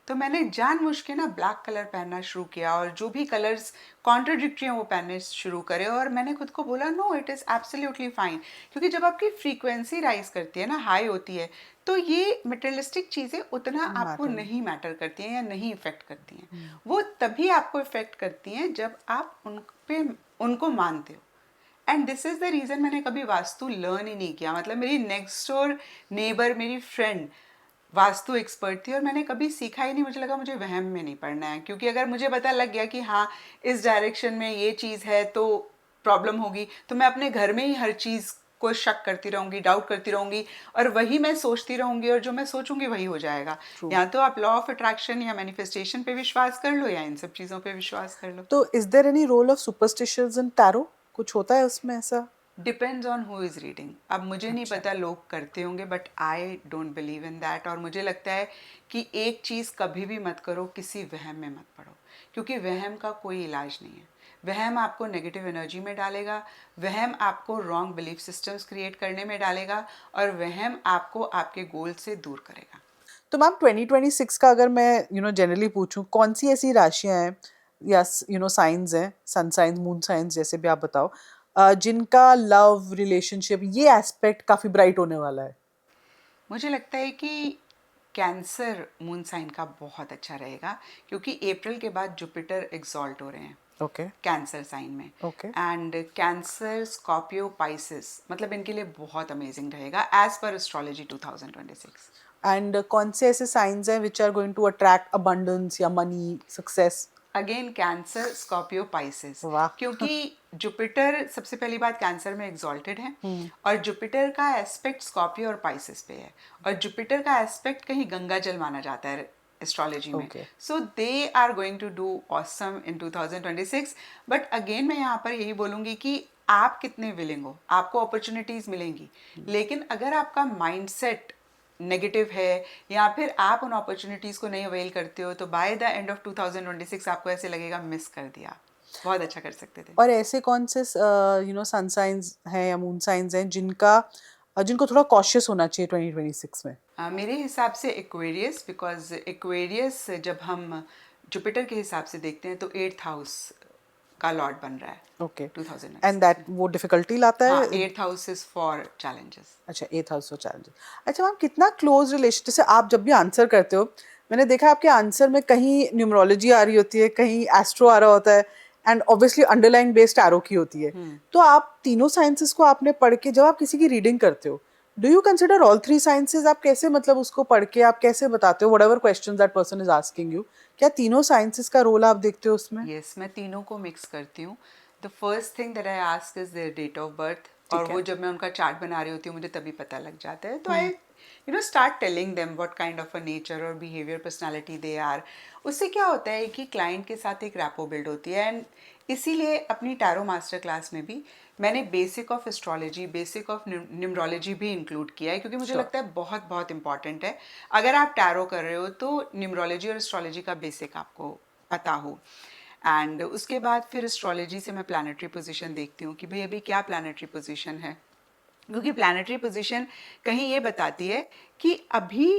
तो मैंने जानबूझ के ना ब्लैक कलर पहनना शुरू किया, और जो भी कलर्स कॉन्ट्राडिक्टरी हैं वो पहनने शुरू करे, और मैंने खुद को बोला no it is absolutely fine. क्योंकि जब आपकी फ्रीक्वेंसी राइज करती है ना, हाई होती है, तो ये मटेरियलिस्टिक चीज़ें उतना आपको मैटर। नहीं मैटर करती हैं या नहीं इफ़ेक्ट करती हैं। वो तभी आपको इफ़ेक्ट करती हैं जब आप उनको मानते हो। And this is the reason मैंने कभी वास्तु लर्न ही नहीं किया। मतलब मेरी नेक्स्ट डोर नेबर, मेरी फ्रेंड, वास्तु एक्सपर्ट थी और मैंने कभी सीखा ही नहीं, मुझे लगा मुझे वहम में नहीं पड़ना है, क्योंकि अगर मुझे पता लग गया कि हाँ इस डायरेक्शन में ये चीज़ है तो प्रॉब्लम होगी, तो मैं अपने घर में ही हर चीज़ को शक करती रहूंगी, डाउट करती रहूंगी, और वही मैं सोचती रहूंगी, और जो मैं सोचूंगी वही हो जाएगा। True. या तो आप लॉ ऑफ अट्रैक्शन या मैनिफेस्टेशन पे विश्वास कर लो, या इन सब चीज़ों पे विश्वास कर लो। तो is there any role of superstitions in tarot? कुछ होता है उसमें ऐसा? Depends on who is reading. अब मुझे नहीं अच्छा। पता, लोग करते होंगे, but I don't believe in that. और मुझे लगता है कि एक चीज़ कभी भी मत करो, किसी वहम में मत पड़ो, क्योंकि वहम का कोई इलाज नहीं है। वहम आपको नेगेटिव एनर्जी में डालेगा, वहम आपको रॉन्ग बिलीफ सिस्टम्स क्रिएट करने में डालेगा, और वहम आपको आपके गोल से दूर करेगा। तो मैम 2026 का अगर मैं जनरली पूछूं, कौन सी ऐसी राशियां हैं या साइंस हैं, सन साइंस, मून साइंस, जैसे भी आप बताओ, जिनका लव, रिलेशनशिप, ये एस्पेक्ट काफी ब्राइट होने वाला है? मुझे लगता है कि कैंसर मून साइन का बहुत अच्छा रहेगा, क्योंकि अप्रैल के बाद जुपिटर एग्जॉल्ट हो रहे हैं ओके। कैंसर साइन में। Okay. And cancer, Scorpio, Pisces, मतलब इनके लिए बहुत अमेजिंग रहेगा एज पर एस्ट्रोलॉजी 2026। एंड कौन से ऐसे साइंस हैं which are going to attract abundance या money, success? Again cancer, Scorpio, Pisces, वाह। क्योंकि जुपिटर सबसे पहली बात कैंसर में एग्जॉल्टेड है, और जुपिटर का एस्पेक्ट स्कॉर्पियो और पाइसिस पे है, और जुपिटर का एस्पेक्ट कहीं गंगा जल माना जाता है एस्ट्रोलॉजी में। Okay. So they are going to do awesome in 2026। But again मैं यहाँ पर यही बोलूँगी कि आप कितने विलिंग हो, आपको अपॉर्चुनिटीज़ मिलेंगी, लेकिन अगर आपका माइंडसेट नेगेटिव है, या फिर आप उन अपॉर्चुनिटीज़ को नहीं अवेल करते हो, तो बाय द एंड ऑफ 2026 आपको ऐसे लगेगा मिस कर दिया, बहुत अच्छा कर सकते थे। और ऐसे कौन से सन साइंस हैं या मून साइंस हैं जिनको थोड़ा कॉशियस होना चाहिए 2026 में? मेरे हिसाब से एक्वेरियस, बिकॉज एक्वेरियस जब हम जुपिटर के हिसाब से देखते हैं तो 8th हाउस का लॉर्ड बन रहा है ओके। एंड 2026 दैट में। वो डिफिकल्टी लाता हाँ, है? 8th house is for challenges. अच्छा, 8 हाउस और चैलेंजेस। अच्छा मैम, कितना क्लोज रिलेशन, जैसे आप जब भी आंसर करते हो, मैंने देखा आपके आंसर में कहीं न्यूमरोलॉजी आ रही होती है, कहीं एस्ट्रो आ रहा होता है, and obviously underline based tarot की होती है। तो आप तीनों साइंसेस को आपने पढ़ के जब आप किसी की रीडिंग करते हो, do you consider all three sciences? आप कैसे, मतलब उसको पढ़ के आप कैसे बताते हो whatever questions that person is asking you? क्या तीनों साइंसेस का रोल आप देखते हो उसमें? यस, मैं तीनों को मिक्स करती हूँ। The first thing that I ask is their date of birth, और ठीक है। वो जब मैं उनका चार्ट बना रही होती हूँ मुझे तभी पता लग जाता है। तो I start telling them what kind of a nature और बिहेवियर, पर्सनालिटी दे आर। उससे क्या होता है कि क्लाइंट के साथ एक रैपो बिल्ड होती है। एंड इसीलिए अपनी टैरो मास्टर क्लास में भी मैंने basic of astrology, basic of numerology भी इंक्लूड किया है, क्योंकि मुझे श्योर। लगता है बहुत बहुत इंपॉर्टेंट है। अगर आप टैरो कर रहे हो तो न्यूमरोलॉजी और एस्ट्रोलॉजी का बेसिक आपको पता हो। एंड उसके बाद फिर एस्ट्रोलॉजी से मैं प्लानिटरी पोजीशन देखती हूँ कि भाई अभी क्या प्लानिटरी पोजीशन है, क्योंकि प्लानिटरी पोजीशन कहीं ये बताती है कि अभी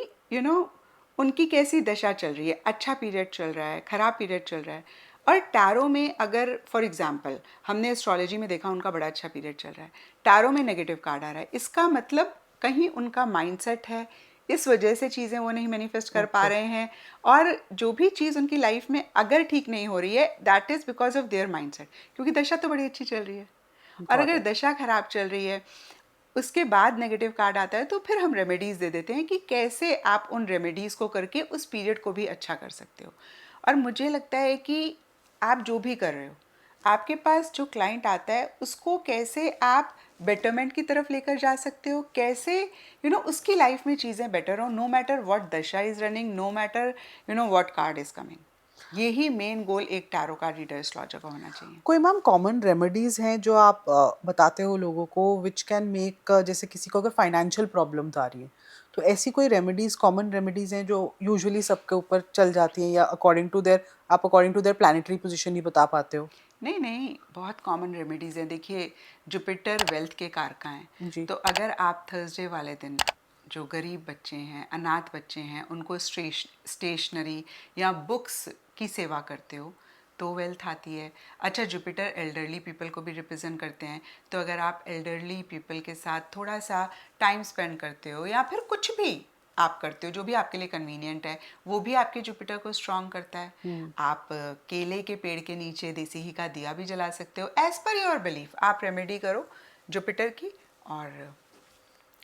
उनकी कैसी दशा चल रही है, अच्छा पीरियड चल रहा है, खराब पीरियड चल रहा है। और टैरो में अगर फॉर एग्जांपल हमने एस्ट्रोलॉजी में देखा उनका बड़ा अच्छा पीरियड चल रहा है, टैरो में नेगेटिव कार्ड आ रहा है, इसका मतलब कहीं उनका माइंडसेट है, इस वजह से चीज़ें वो नहीं मैनिफेस्ट कर पा रहे हैं। और जो भी चीज़ उनकी लाइफ में अगर ठीक नहीं हो रही है, that is because of their mindset, क्योंकि दशा तो बड़ी अच्छी चल रही है। और गॉट अगर इट। दशा खराब चल रही है, उसके बाद नेगेटिव कार्ड आता है, तो फिर हम रेमेडीज़ दे देते हैं कि कैसे आप उन रेमेडीज़ को करके उस पीरियड को भी अच्छा कर सकते हो। और मुझे लगता है कि आप जो भी कर रहे हो, आपके पास जो क्लाइंट आता है उसको कैसे आप बेटरमेंट की तरफ लेकर जा सकते हो, कैसे उसकी लाइफ में चीज़ें बेटर हो, no matter what dasha is running, no matter what card is coming. यही मेन गोल एक टैरो कार्ड रीडर एस्ट्रोलॉजर का होना चाहिए। कोई मैम कॉमन रेमेडीज हैं जो आप बताते हो लोगों को, विच कैन मेक, जैसे किसी को अगर फाइनेंशियल प्रॉब्लम्स आ रही है, तो ऐसी कोई रेमेडीज, कॉमन रेमेडीज हैं जो यूजुअली सबके ऊपर चल जाती हैं, या according to their planetary position ही बता पाते हो? नहीं नहीं, बहुत कॉमन रेमेडीज़ हैं। देखिए, जुपिटर वेल्थ के कारक हैं, जी। तो अगर आप थर्सडे वाले दिन जो गरीब बच्चे हैं, अनाथ बच्चे हैं, उनको स्टेशनरी या बुक्स की सेवा करते हो तो वेल्थ आती है। अच्छा, जुपिटर एल्डरली पीपल को भी रिप्रेजेंट करते हैं, तो अगर आप एल्डरली पीपल के साथ थोड़ा सा टाइम स्पेंड करते हो, या फिर कुछ भी आप करते हो जो भी आपके लिए कन्वीनियंट है, वो भी आपके जुपिटर को स्ट्रॉन्ग करता है। आप केले के पेड़ के नीचे देसी घी का दिया भी जला सकते हो, एज पर योर बिलीफ। आप रेमेडी करो जुपिटर की, और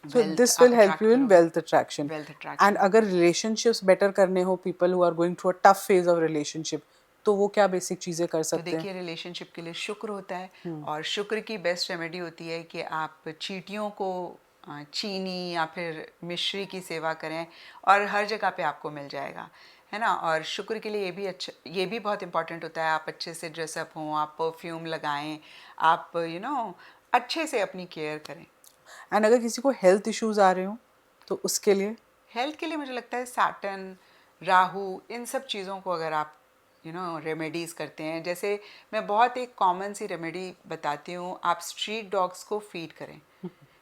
So this will help you in wealth attraction. Wealth attraction. And अगर relationships better करने हो, people who are going through a tough phase of relationship, तो वो क्या बेसिक चीजें कर तो सकते हैं? देखिए, रिलेशनशिप के लिए शुक्र होता है, और शुक्र की बेस्ट रेमेडी होती है कि आप चींटियों को चीनी या फिर मिश्री की सेवा करें, और हर जगह पे आपको मिल जाएगा, है ना। और शुक्र के लिए ये भी बहुत इंपॉर्टेंट होता है, आप अच्छे से ड्रेसअप हों, आप परफ्यूम लगाएं, आप अच्छे से अपनी केयर करें। एंड अगर किसी को हेल्थ इश्यूज आ रहे हो तो उसके लिए? हेल्थ के लिए मुझे लगता है सैटर्न, राहु, इन सब चीज़ों को अगर आप रेमेडीज़ करते हैं, जैसे मैं बहुत एक कॉमन सी रेमेडी बताती हूँ, आप स्ट्रीट डॉग्स को फीड करें।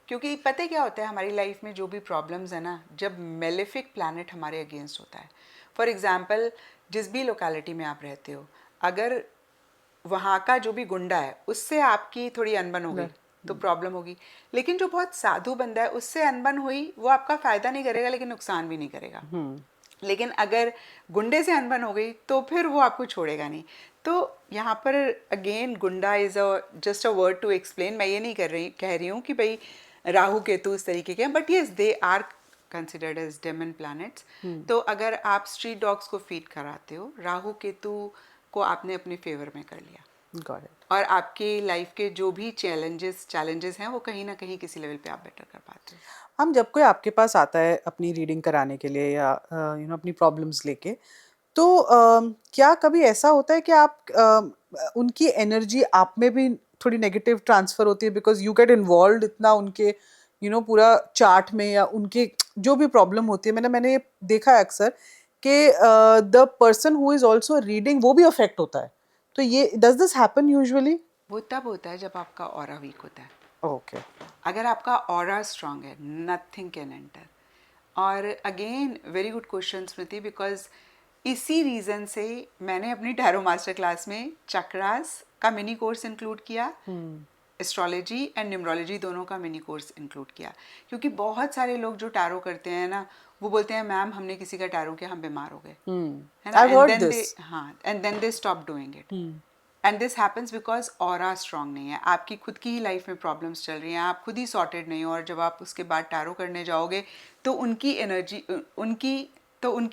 क्योंकि पता है क्या होता है, हमारी लाइफ में जो भी प्रॉब्लम्स है ना, जब मेलेफिक प्लैनेट हमारे अगेंस्ट होता है, फॉर एग्जांपल जिस भी लोकेलिटी में आप रहते हो, अगर वहाँ का जो भी गुंडा है उससे आपकी थोड़ी अनबन हो गई तो प्रॉब्लम होगी। लेकिन जो बहुत साधु बंदा है उससे अनबन हुई, वो आपका फ़ायदा नहीं करेगा लेकिन नुकसान भी नहीं करेगा। लेकिन अगर गुंडे से अनबन हो गई तो फिर वो आपको छोड़ेगा नहीं। तो यहाँ पर again goonda is just a word to explain. मैं ये नहीं कह रही हूँ कि भाई राहु केतु इस तरीके के हैं, but yes they are considered as demon planets. तो अगर आप स्ट्रीट डॉग्स को फीड कराते हो, राहु केतु को आपने अपने फेवर में कर लिया, Got it. और आपके लाइफ के जो भी चैलेंजेस हैं वो कहीं ना कहीं किसी लेवल पे आप बेटर कर पाते हो। हम जब कोई आपके पास आता है अपनी रीडिंग कराने के लिए या अपनी प्रॉब्लम्स लेके, तो क्या कभी ऐसा होता है कि आप उनकी एनर्जी आप में भी थोड़ी नेगेटिव ट्रांसफर होती है बिकॉज यू गेट इन्वॉल्व इतना उनके पूरा चार्ट में, या उनके जो भी प्रॉब्लम होती है, मैंने ये देखा है अक्सर कि the person who is also reading वो भी अफेक्ट होता है, तो ये डज दिस हैपन यूजुअली? वो तब होता है जब आपका ऑरा वीक होता है। ओके। अगर आपका ऑरा स्ट्रांग है, नथिंग कैन एंटर। और again very good question Smriti, because इसी रीज़न से मैंने अपनी टैरो मास्टर क्लास में चक्रास का मिनी कोर्स इंक्लूड किया, एस्ट्रोलॉजी एंड न्यूमरोलॉजी दोनों का मिनी कोर्स इंक्लूड किया। क्योंकि बहुत सारे लोग जो टैरो करते हैं ना, वो बोलते हैं मैम हमने किसी का टैरो किया, हम बीमार हो गए, है ना, and then they stop doing it. And this happens because aura strong नहीं है, आपकी खुद की ही लाइफ में प्रॉब्लम्स चल रही हैं, आप खुद ही सॉर्टेड नहीं हो, और जब आप उसके बाद टैरो करने जाओगे तो उनकी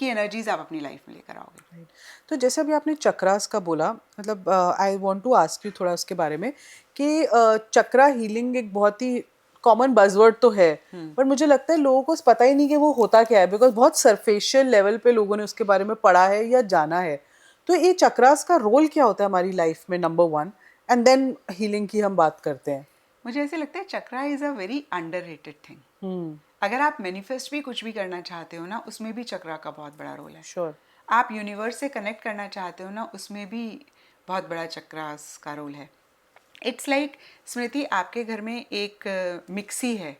एनर्जीज आप अपनी लाइफ में लेकर आओगे। तो जैसे अभी आपने चक्रास का बोला, मतलब I want to ask you थोड़ा उसके बारे में कि चक्रा हीलिंग एक बहुत ही कॉमन बज़वर्ड तो है, पर मुझे लगता है लोगों को पता ही नहीं कि वो होता क्या है, बिकॉज बहुत सरफेशियल लेवल पे लोगों ने उसके बारे में पढ़ा है या जाना है। तो ये चक्रास का रोल क्या होता है हमारी लाइफ में, number one, and then healing की हम बात करते हैं। मुझे ऐसे लगता है chakra is a very underrated thing. अगर आप मैनिफेस्ट भी कुछ भी करना चाहते हो ना, उसमें भी चक्रा का बहुत बड़ा रोल है। श्योर। आप यूनिवर्स से कनेक्ट करना चाहते हो ना, उसमें भी बहुत बड़ा चक्रास का रोल है। इट्स लाइक स्मृति, आपके घर में एक मिक्सी है,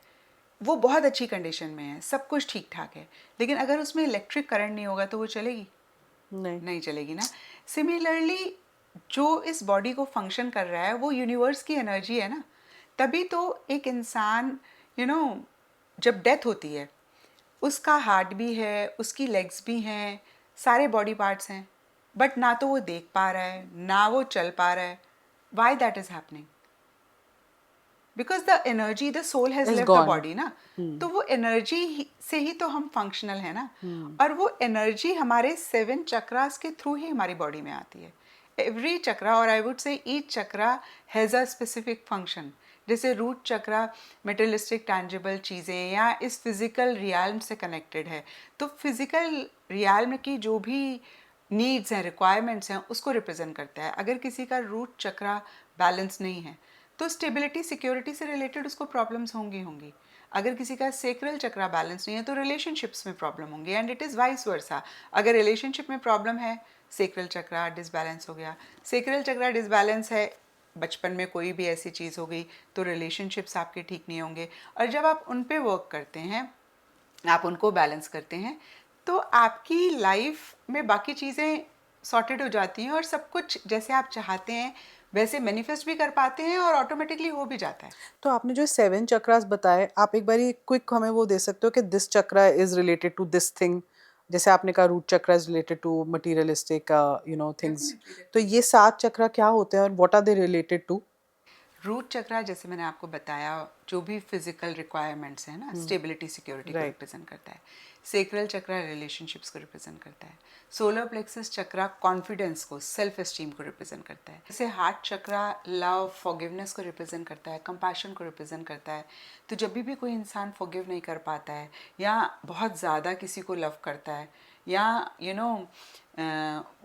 वो बहुत अच्छी कंडीशन में है, सब कुछ ठीक ठाक है, लेकिन अगर उसमें इलेक्ट्रिक करंट नहीं होगा तो वो चलेगी? नहीं चलेगी ना। सिमिलरली जो इस बॉडी को फंक्शन कर रहा है वो यूनिवर्स की एनर्जी है ना। तभी तो एक इंसान जब डेथ होती है, उसका हार्ट भी है, उसकी लेग्स भी हैं, सारे बॉडी पार्ट्स हैं, बट ना तो वो देख पा रहा है ना वो चल पा रहा है। Why that is happening? Because the energy, the soul has left the body ना। तो वो एनर्जी से ही तो हम फंक्शनल है ना। और वो एनर्जी हमारे 7 चक्रास के थ्रू ही हमारी बॉडी में आती है। एवरी चक्रा, और I would say each chakra has a specific function. जैसे रूट चक्रा मेटेरियलिस्टिक टैंजिबल चीज़ें या इस फिजिकल रियाल्म से कनेक्टेड है, तो फिजिकल रियाल्म की जो भी नीड्स हैं, रिक्वायरमेंट्स हैं, उसको रिप्रेजेंट करता है। अगर किसी का रूट चक्रा बैलेंस नहीं है तो स्टेबिलिटी सिक्योरिटी से रिलेटेड उसको प्रॉब्लम्स होंगी। अगर किसी का सेक्रल चक्रा बैलेंस नहीं है तो रिलेशनशिप्स में प्रॉब्लम होंगी, and it is vice versa. अगर रिलेशनशिप में प्रॉब्लम है, सेक्रल चक्रा डिसबैलेंस हो गया। सेक्रल चक्रा डिसबैलेंस है, बचपन में कोई भी ऐसी चीज़ हो गई तो रिलेशनशिप्स आपके ठीक नहीं होंगे। और जब आप उन पे वर्क करते हैं, आप उनको बैलेंस करते हैं, तो आपकी लाइफ में बाकी चीज़ें सॉर्टेड हो जाती हैं और सब कुछ जैसे आप चाहते हैं वैसे मैनिफेस्ट भी कर पाते हैं और ऑटोमेटिकली हो भी जाता है। तो आपने जो 7 चक्रास बताए, आप एक बारी क्विक हमें वो दे सकते हो कि this chakra is related to this thing? जैसे आपने कहा root chakra is related to materialistic things, तो ये 7 चक्रा क्या होते हैं और what are they related to? Root chakra, जैसे मैंने आपको बताया, जो भी फिजिकल रिक्वायरमेंट्स हैं ना, स्टेबिलिटी सिक्योरिटी को Right. रिप्रेजेंट करता है। सेक्रल चक्रा रिलेशनशिप्स को रिप्रेजेंट करता है। सोलर प्लेक्सस चक्रा कॉन्फिडेंस को, सेल्फ एस्टीम को रिप्रेजेंट करता है। जैसे हार्ट चक्रा लव, फॉरगिवनेस को रिप्रेजेंट करता है, कंपैशन को रिप्रेजेंट करता है। तो जब भी कोई इंसान फॉरगिव नहीं कर पाता है या बहुत ज़्यादा किसी को लव करता है या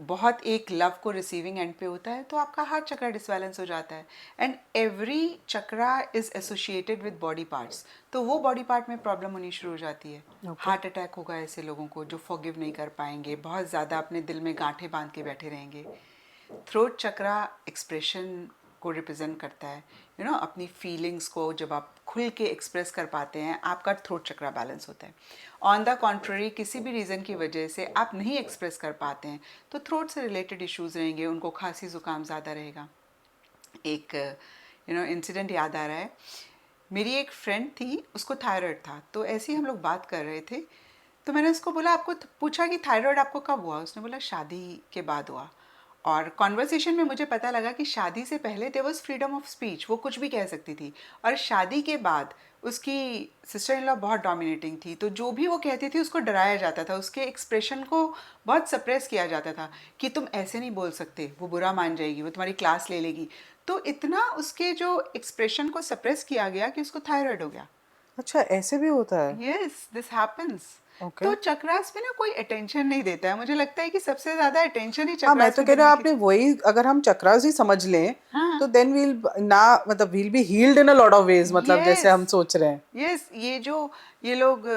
बहुत एक लव को रिसीविंग एंड पे होता है, तो आपका हार्ट चक्रा डिसबैलेंस हो जाता है। And every chakra is associated with body parts, तो वो बॉडी पार्ट में प्रॉब्लम होनी शुरू हो जाती है। हार्ट अटैक होगा ऐसे लोगों को जो फॉरगिव नहीं कर पाएंगे, बहुत ज़्यादा अपने दिल में गांठें बांध के बैठे रहेंगे। थ्रोट चक्रा एक्सप्रेशन को रिप्रेजेंट करता है, अपनी फीलिंग्स को जब आप खुल के एक्सप्रेस कर पाते हैं, आपका थ्रोट चक्रा बैलेंस होता है। ऑन द कॉन्ट्ररी, किसी भी रीज़न की वजह से आप नहीं एक्सप्रेस कर पाते हैं तो थ्रोट से रिलेटेड इश्यूज़ रहेंगे, उनको खांसी ज़ुकाम ज़्यादा रहेगा। एक इंसिडेंट याद आ रहा है, मेरी एक फ्रेंड थी, उसको थायराइड था, तो ऐसे ही हम लोग बात कर रहे थे, तो मैंने उसको बोला, आपको पूछा कि थायराइड आपको कब हुआ? उसने बोला शादी के बाद हुआ। और कॉन्वर्सेशन में मुझे पता लगा कि शादी से पहले there was freedom of speech, वो कुछ भी कह सकती थी, और शादी के बाद उसकी सिस्टर इन लॉ बहुत डोमिनेटिंग थी, तो जो भी वो कहती थी उसको डराया जाता था, उसके एक्सप्रेशन को बहुत सप्रेस किया जाता था कि तुम ऐसे नहीं बोल सकते, वो बुरा मान जाएगी, वो तुम्हारी क्लास ले लेगी। तो इतना उसके जो एक्सप्रेशन को सप्रेस किया गया कि उसको थायराइड हो गया। अच्छा, ऐसे भी होता है? Yes, this happens. Okay. तो चक्रास में ना कोई अटेंशन नहीं देता है, मुझे लगता है कि सबसे ज्यादा अटेंशन ही हाँ, मैं चक्रास तो में कह रही हूँ, देने की। आपने वही, अगर हम चक्रास ही समझ लें हाँ। तो देन वील ना, मतलब we'll be healed in a lot of ways, मतलब जैसे हम सोच रहे हैं। यस, ये लोग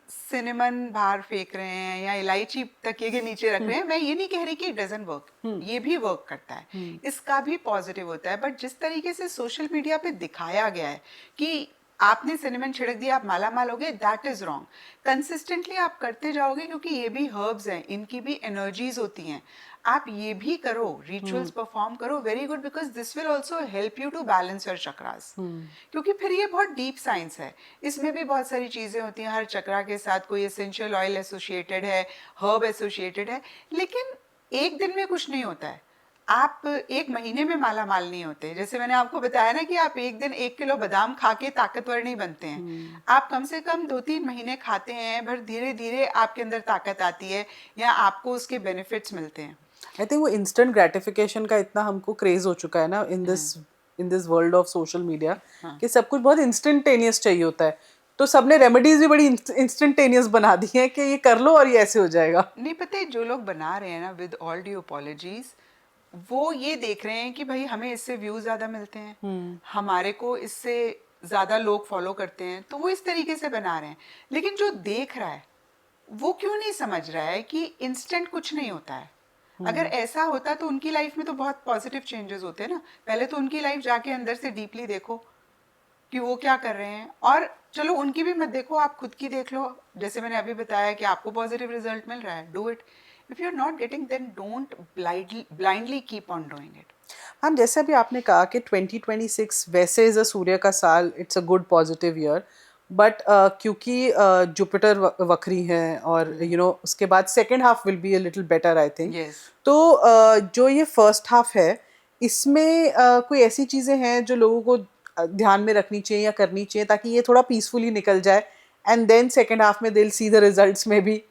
सिनेमन बाहर फेंक रहे हैं या इलायची तकिए के नीचे रख रहे हैं, मैं ये नहीं कह रही कि इट डजंट वर्क, ये भी वर्क करता है, इसका भी पॉजिटिव होता है। बट जिस तरीके से सोशल मीडिया पे दिखाया गया है कि आपने सिनेमन छिड़क दिया आप माला माल हो गए, दैट इज रॉन्ग। कंसिस्टेंटली आप करते जाओगे, क्योंकि ये भी हर्ब्स हैं, इनकी भी एनर्जीज होती हैं, आप ये भी करो, रिचुअल्स परफॉर्म करो, very good, because this will also help you to balance your chakras. क्योंकि फिर ये बहुत डीप साइंस है, इसमें भी बहुत सारी चीजें होती हैं, हर चक्रा के साथ कोई एसेंशियल ऑयल एसोसिएटेड है, हर्ब एसोसिएटेड है, लेकिन एक दिन में कुछ नहीं होता है, आप एक महीने में माला माल नहीं होते। जैसे मैंने आपको बताया ना कि आप एक दिन 1 किलो बादाम खा के ताकतवर नहीं बनते हैं, आप कम से कम 2-3 महीने खाते हैं, फिर धीरे धीरे आपके अंदर ताकत आती है या आपको उसके बेनिफिट्स मिलते हैं। आई थिंक वो इंस्टेंट ग्रेटिफिकेशन का इतना हमको क्रेज हो चुका है ना in this world of social media, कि सब कुछ बहुत इंस्टेंटेनियस चाहिए होता है, तो सबने रेमेडीज भी बड़ी इंस्टेंटेनियस बना दी हैं कि ये कर लो और ये ऐसे हो जाएगा। नहीं, पता है जो लोग बना रहे हैं ना, विद ऑल ड्यू अपॉलॉजीज, वो ये देख रहे हैं कि भाई हमें इससे व्यूज ज्यादा मिलते हैं, हमारे को इससे ज्यादा लोग फॉलो करते हैं, तो वो इस तरीके से बना रहे हैं। लेकिन जो देख रहा है वो क्यों नहीं समझ रहा है कि इंस्टेंट कुछ नहीं होता है। अगर ऐसा होता तो उनकी लाइफ में तो बहुत पॉजिटिव चेंजेस होते हैं ना। पहले तो उनकी लाइफ जाके अंदर से डीपली देखो कि वो क्या कर रहे हैं, और चलो उनकी भी मत देखो, आप खुद की देख लो। जैसे मैंने अभी बताया कि आपको पॉजिटिव रिजल्ट मिल रहा है, do it. If you are not getting, then don't blindly keep on doing it. हम जैसे अभी आपने कहा कि 2026 वैसे इज अ सूर्य का साल, it's a good positive year, but क्योंकि जुपिटर वक्री है और उसके बाद second half will be a little better I think. Yes. तो जो ये फर्स्ट हाफ है, इसमें कोई ऐसी चीज़ें हैं जो लोगों को ध्यान में रखनी चाहिए या करनी चाहिए ताकि ये थोड़ा पीसफुली निकल जाए, एंड देन सेकेंड हाफ में दिल सी द रिजल्ट्स में भी।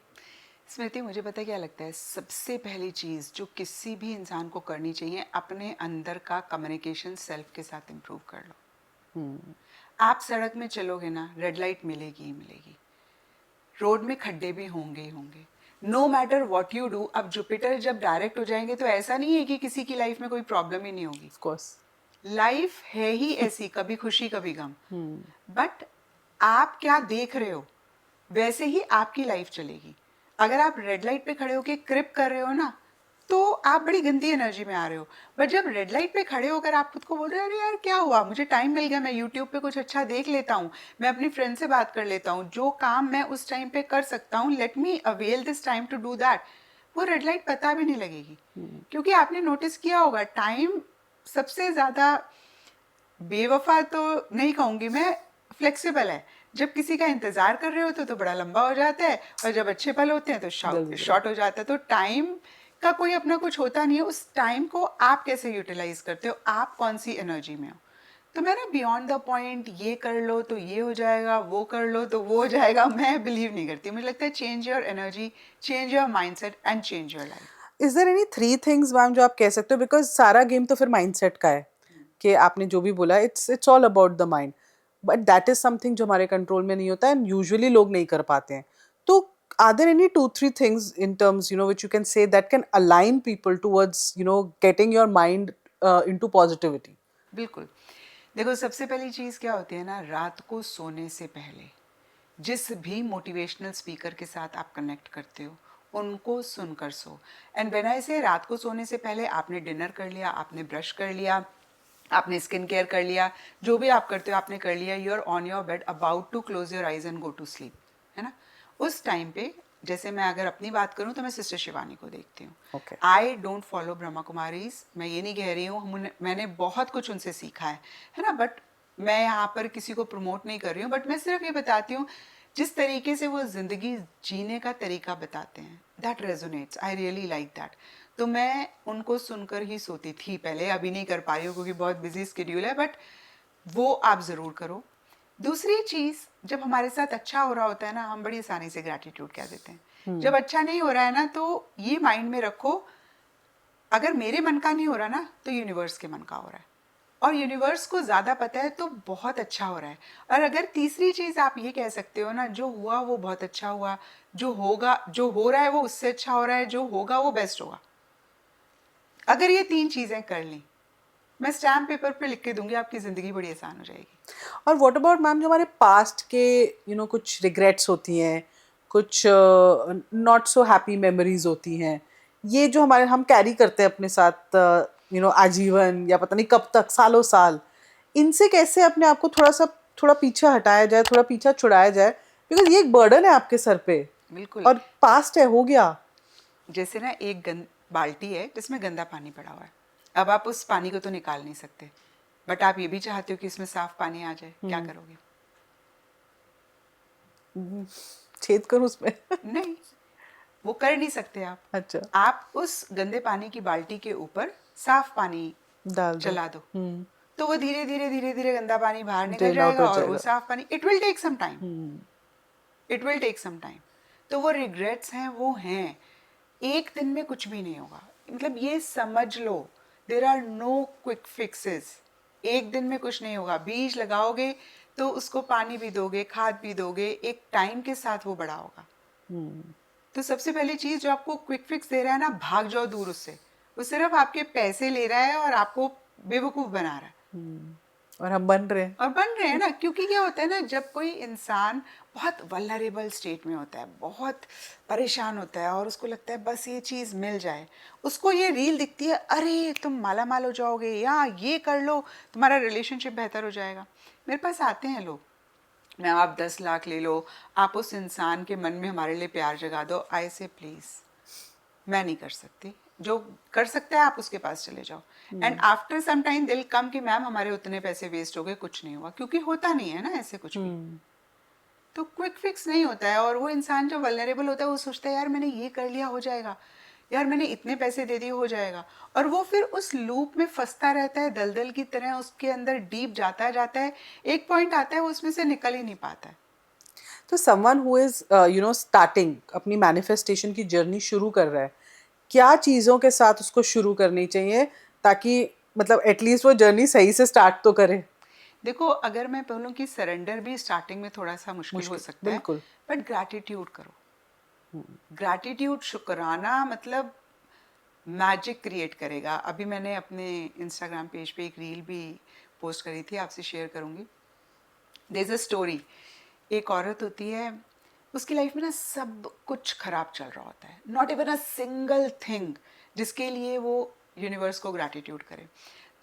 स्मृति, मुझे पता क्या लगता है, सबसे पहली चीज़ जो किसी भी इंसान को करनी चाहिए, अपने अंदर का कम्युनिकेशन सेल्फ के साथ इम्प्रूव कर लो। आप सड़क में चलोगे ना, रेड लाइट मिलेगी ही मिलेगी, रोड में खड्डे भी होंगे ही होंगे, no matter what you do. अब जुपिटर जब डायरेक्ट हो जाएंगे तो ऐसा नहीं है कि किसी की लाइफ में कोई प्रॉब्लम ही नहीं होगी। ऑफ कोर्स लाइफ है ही ऐसी, कभी खुशी कभी गम, बट आप क्या देख रहे हो वैसे ही आपकी लाइफ चलेगी। अगर आप रेड लाइट पे खड़े होके क्रिप कर रहे हो ना, तो आप बड़ी गंदी एनर्जी में आ रहे हो। बट जब रेड लाइट पे खड़े होकर आप खुद को बोल रहे हो, अरे यार क्या हुआ, मुझे टाइम मिल गया, मैं यूट्यूब पे कुछ अच्छा देख लेता हूँ, मैं अपनी फ्रेंड से बात कर लेता हूँ, जो काम मैं उस टाइम पे कर सकता हूँ, let me avail this time to do that, वो रेड लाइट पता भी नहीं लगेगी। क्योंकि आपने नोटिस किया होगा, टाइम सबसे ज़्यादा बेवफा तो नहीं कहूँगी मैं, फ्लेक्सिबल है। जब किसी का इंतजार कर रहे होते तो बड़ा लंबा हो जाता है, और जब अच्छे पल होते हैं तो शॉर्ट हो जाता है। तो टाइम का कोई अपना कुछ होता नहीं है, उस टाइम को आप कैसे यूटिलाइज करते हो, आप कौन सी एनर्जी में हो। तो मैं ना बियॉन्ड द पॉइंट ये कर लो तो ये हो जाएगा, वो कर लो तो वो हो जाएगा, मैं बिलीव नहीं करती। मुझे लगता है change your energy, change your mindset and change your life. Is there any 3 things ma'am जो आप कह सकते हो, बिकॉज सारा गेम तो फिर माइंडसेट का है कि आपने जो भी बोला it's all about the mind, but that is something जो हमारे कंट्रोल में नहीं होता एंड यूजुअली लोग नहीं कर पाते हैं। तो are there any 2-3 things in terms which you can say that can align people towards getting your mind into positivity? बिल्कुल। देखो, सबसे पहली चीज़ क्या होती है ना, रात को सोने से पहले जिस भी मोटिवेशनल स्पीकर के साथ आप कनेक्ट करते हो उनको सुनकर सो। एंड व्हेन आई से रात को सोने से पहले, आपने डिनर कर लिया, आपने ब्रश कर लिया, आपने स्किन केयर कर लिया, जो भी आप करते हो आपने कर लिया, you are on your bed about to close your eyes and go to sleep, है ना। उस टाइम पे, जैसे मैं अगर अपनी बात करूं तो मैं सिस्टर शिवानी को देखती हूँ। Okay. I don't follow Brahma Kumaris, मैं ये नहीं कह रही हूँ, मैंने बहुत कुछ उनसे सीखा है ना, बट मैं यहाँ पर किसी को प्रमोट नहीं कर रही हूँ, बट मैं सिर्फ ये बताती हूँ जिस तरीके से वो जिंदगी जीने का तरीका बताते हैं, that resonates, I really like that. तो मैं उनको सुनकर ही सोती थी पहले, अभी नहीं कर पा रही हूँ क्योंकि बहुत बिजी स्केड्यूल है, बट वो आप ज़रूर करो। दूसरी चीज़, जब हमारे साथ अच्छा हो रहा होता है ना, हम बड़ी आसानी से ग्रैटिट्यूड कह देते हैं। जब अच्छा नहीं हो रहा है ना, तो ये माइंड में रखो, अगर मेरे मन का नहीं हो रहा ना तो यूनिवर्स के मन का हो रहा है, और यूनिवर्स को ज़्यादा पता है तो बहुत अच्छा हो रहा है। और अगर तीसरी चीज़ आप ये कह सकते हो ना, जो हुआ वो बहुत अच्छा हुआ, जो होगा, जो हो रहा है वो उससे अच्छा हो रहा है, जो होगा वो बेस्ट होगा। अगर ये 3 चीज़ें कर ली, मैं स्टैम्प पेपर पे लिख के दूंगी, आपकी ज़िंदगी बड़ी आसान हो जाएगी। और व्हाट अबाउट मैम जो हमारे पास्ट के कुछ रिग्रेट्स होती हैं, कुछ नॉट सो हैप्पी मेमोरीज होती हैं, ये जो हमारे हम कैरी करते हैं अपने साथ आजीवन या पता नहीं कब तक, सालों साल, इनसे कैसे अपने आप को थोड़ा पीछे हटाया जाए, थोड़ा पीछा छुड़ाया जाए, बिकॉज ये एक बर्डन है आपके सर पे बिल्कुल। और पास्ट है, हो गया। जैसे ना एक बाल्टी है जिसमें गंदा पानी पड़ा हुआ है, अब आप उस पानी को तो निकाल नहीं सकते, बट आप ये भी चाहते हो कि इसमें साफ पानी आ जाए, क्या करोगे? छेद करूं उसमें? नहीं, वो कर नहीं सकते आप। अच्छा, आप उस गंदे पानी की बाल्टी के ऊपर साफ पानी डाल दो। चला दो, तो वो धीरे धीरे धीरे धीरे गंदा पानी बाहर निकल ड्रेन आउट हो जाएगा, और वो जाएगा। साफ पानी, it will take some time, it will take some time. तो वो रिग्रेट्स हैं, वो हैं, एक दिन में कुछ भी नहीं होगा, मतलब ये समझ लो, there are no quick fixes. एक दिन में कुछ नहीं होगा, बीज लगाओगे तो उसको पानी भी दोगे, खाद भी दोगे, एक टाइम के साथ वो बड़ा होगा। तो सबसे पहली चीज, जो आपको क्विक फिक्स दे रहा है ना, भाग जाओ दूर उससे, वो सिर्फ आपके पैसे ले रहा है और आपको बेवकूफ बना रहा है। और हम बन रहे हैं। और बन रहे हैं ना, क्योंकि क्या होता है ना, जब कोई इंसान बहुत वल्नरेबल स्टेट में होता है, बहुत परेशान होता है, और उसको लगता है बस ये चीज़ मिल जाए, उसको ये रील दिखती है, अरे तुम माला माल हो जाओगे, या ये कर लो तुम्हारा रिलेशनशिप बेहतर हो जाएगा। मेरे पास आते हैं लोग, मैम आप 10 लाख ले लो, आप उस इंसान के मन में हमारे लिए प्यार जगा दो। आई से प्लीज़, मैं नहीं कर सकती, जो कर सकता है आप उसके पास चले जाओ। एंड आफ्टर सम टाइम दिल कम कि मैम हमारे उतने पैसे वेस्ट हो गए, कुछ नहीं हुआ, क्योंकि होता नहीं है ना ऐसे कुछ भी। तो क्विक फिक्स नहीं होता है, और वो इंसान जो वल्नरेबल होता है वो सोचता है यार मैंने ये कर लिया हो जाएगा, यार मैंने इतने पैसे दे दिए हो जाएगा, और वो फिर उस लूप में फंसता रहता है, दलदल की तरह उसके अंदर डीप जाता जाता है, एक पॉइंट आता है वो उसमें से निकल ही नहीं पाता है। तो समवन हु इज स्टार्टिंग अपनी मैनिफेस्टेशन की जर्नी शुरू कर रहा है, क्या चीज़ों के साथ उसको शुरू करनी चाहिए ताकि मतलब एटलीस्ट वो जर्नी सही से स्टार्ट तो करे? देखो, अगर मैं बोलूँ कि सरेंडर भी स्टार्टिंग में थोड़ा सा मुश्किल हो सकता है, बिल्कुल। बट ग्रैटिट्यूड करो। ग्रैटिट्यूड, शुक्राना, मतलब मैजिक क्रिएट करेगा। अभी मैंने अपने इंस्टाग्राम पेज पे एक रील भी पोस्ट करी थी, आपसे शेयर करूँगी। देयर इज अ स्टोरी, एक औरत होती है, उसकी लाइफ में ना सब कुछ खराब चल रहा होता है, not even a single thing जिसके लिए वो यूनिवर्स को ग्रैटिट्यूड करे।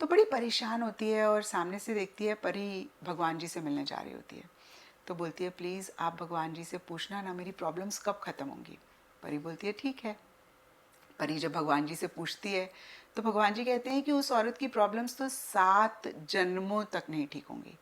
तो बड़ी परेशान होती है, और सामने से देखती है परी भगवान जी से मिलने जा रही होती है, तो बोलती है प्लीज़ आप भगवान जी से पूछना ना मेरी प्रॉब्लम्स कब ख़त्म होंगी। परी बोलती है ठीक है। परी जब भगवान जी से पूछती है तो भगवान जी कहते हैं कि उस औरत की प्रॉब्लम्स तो 7 जन्मों तक नहीं ठीक होंगी।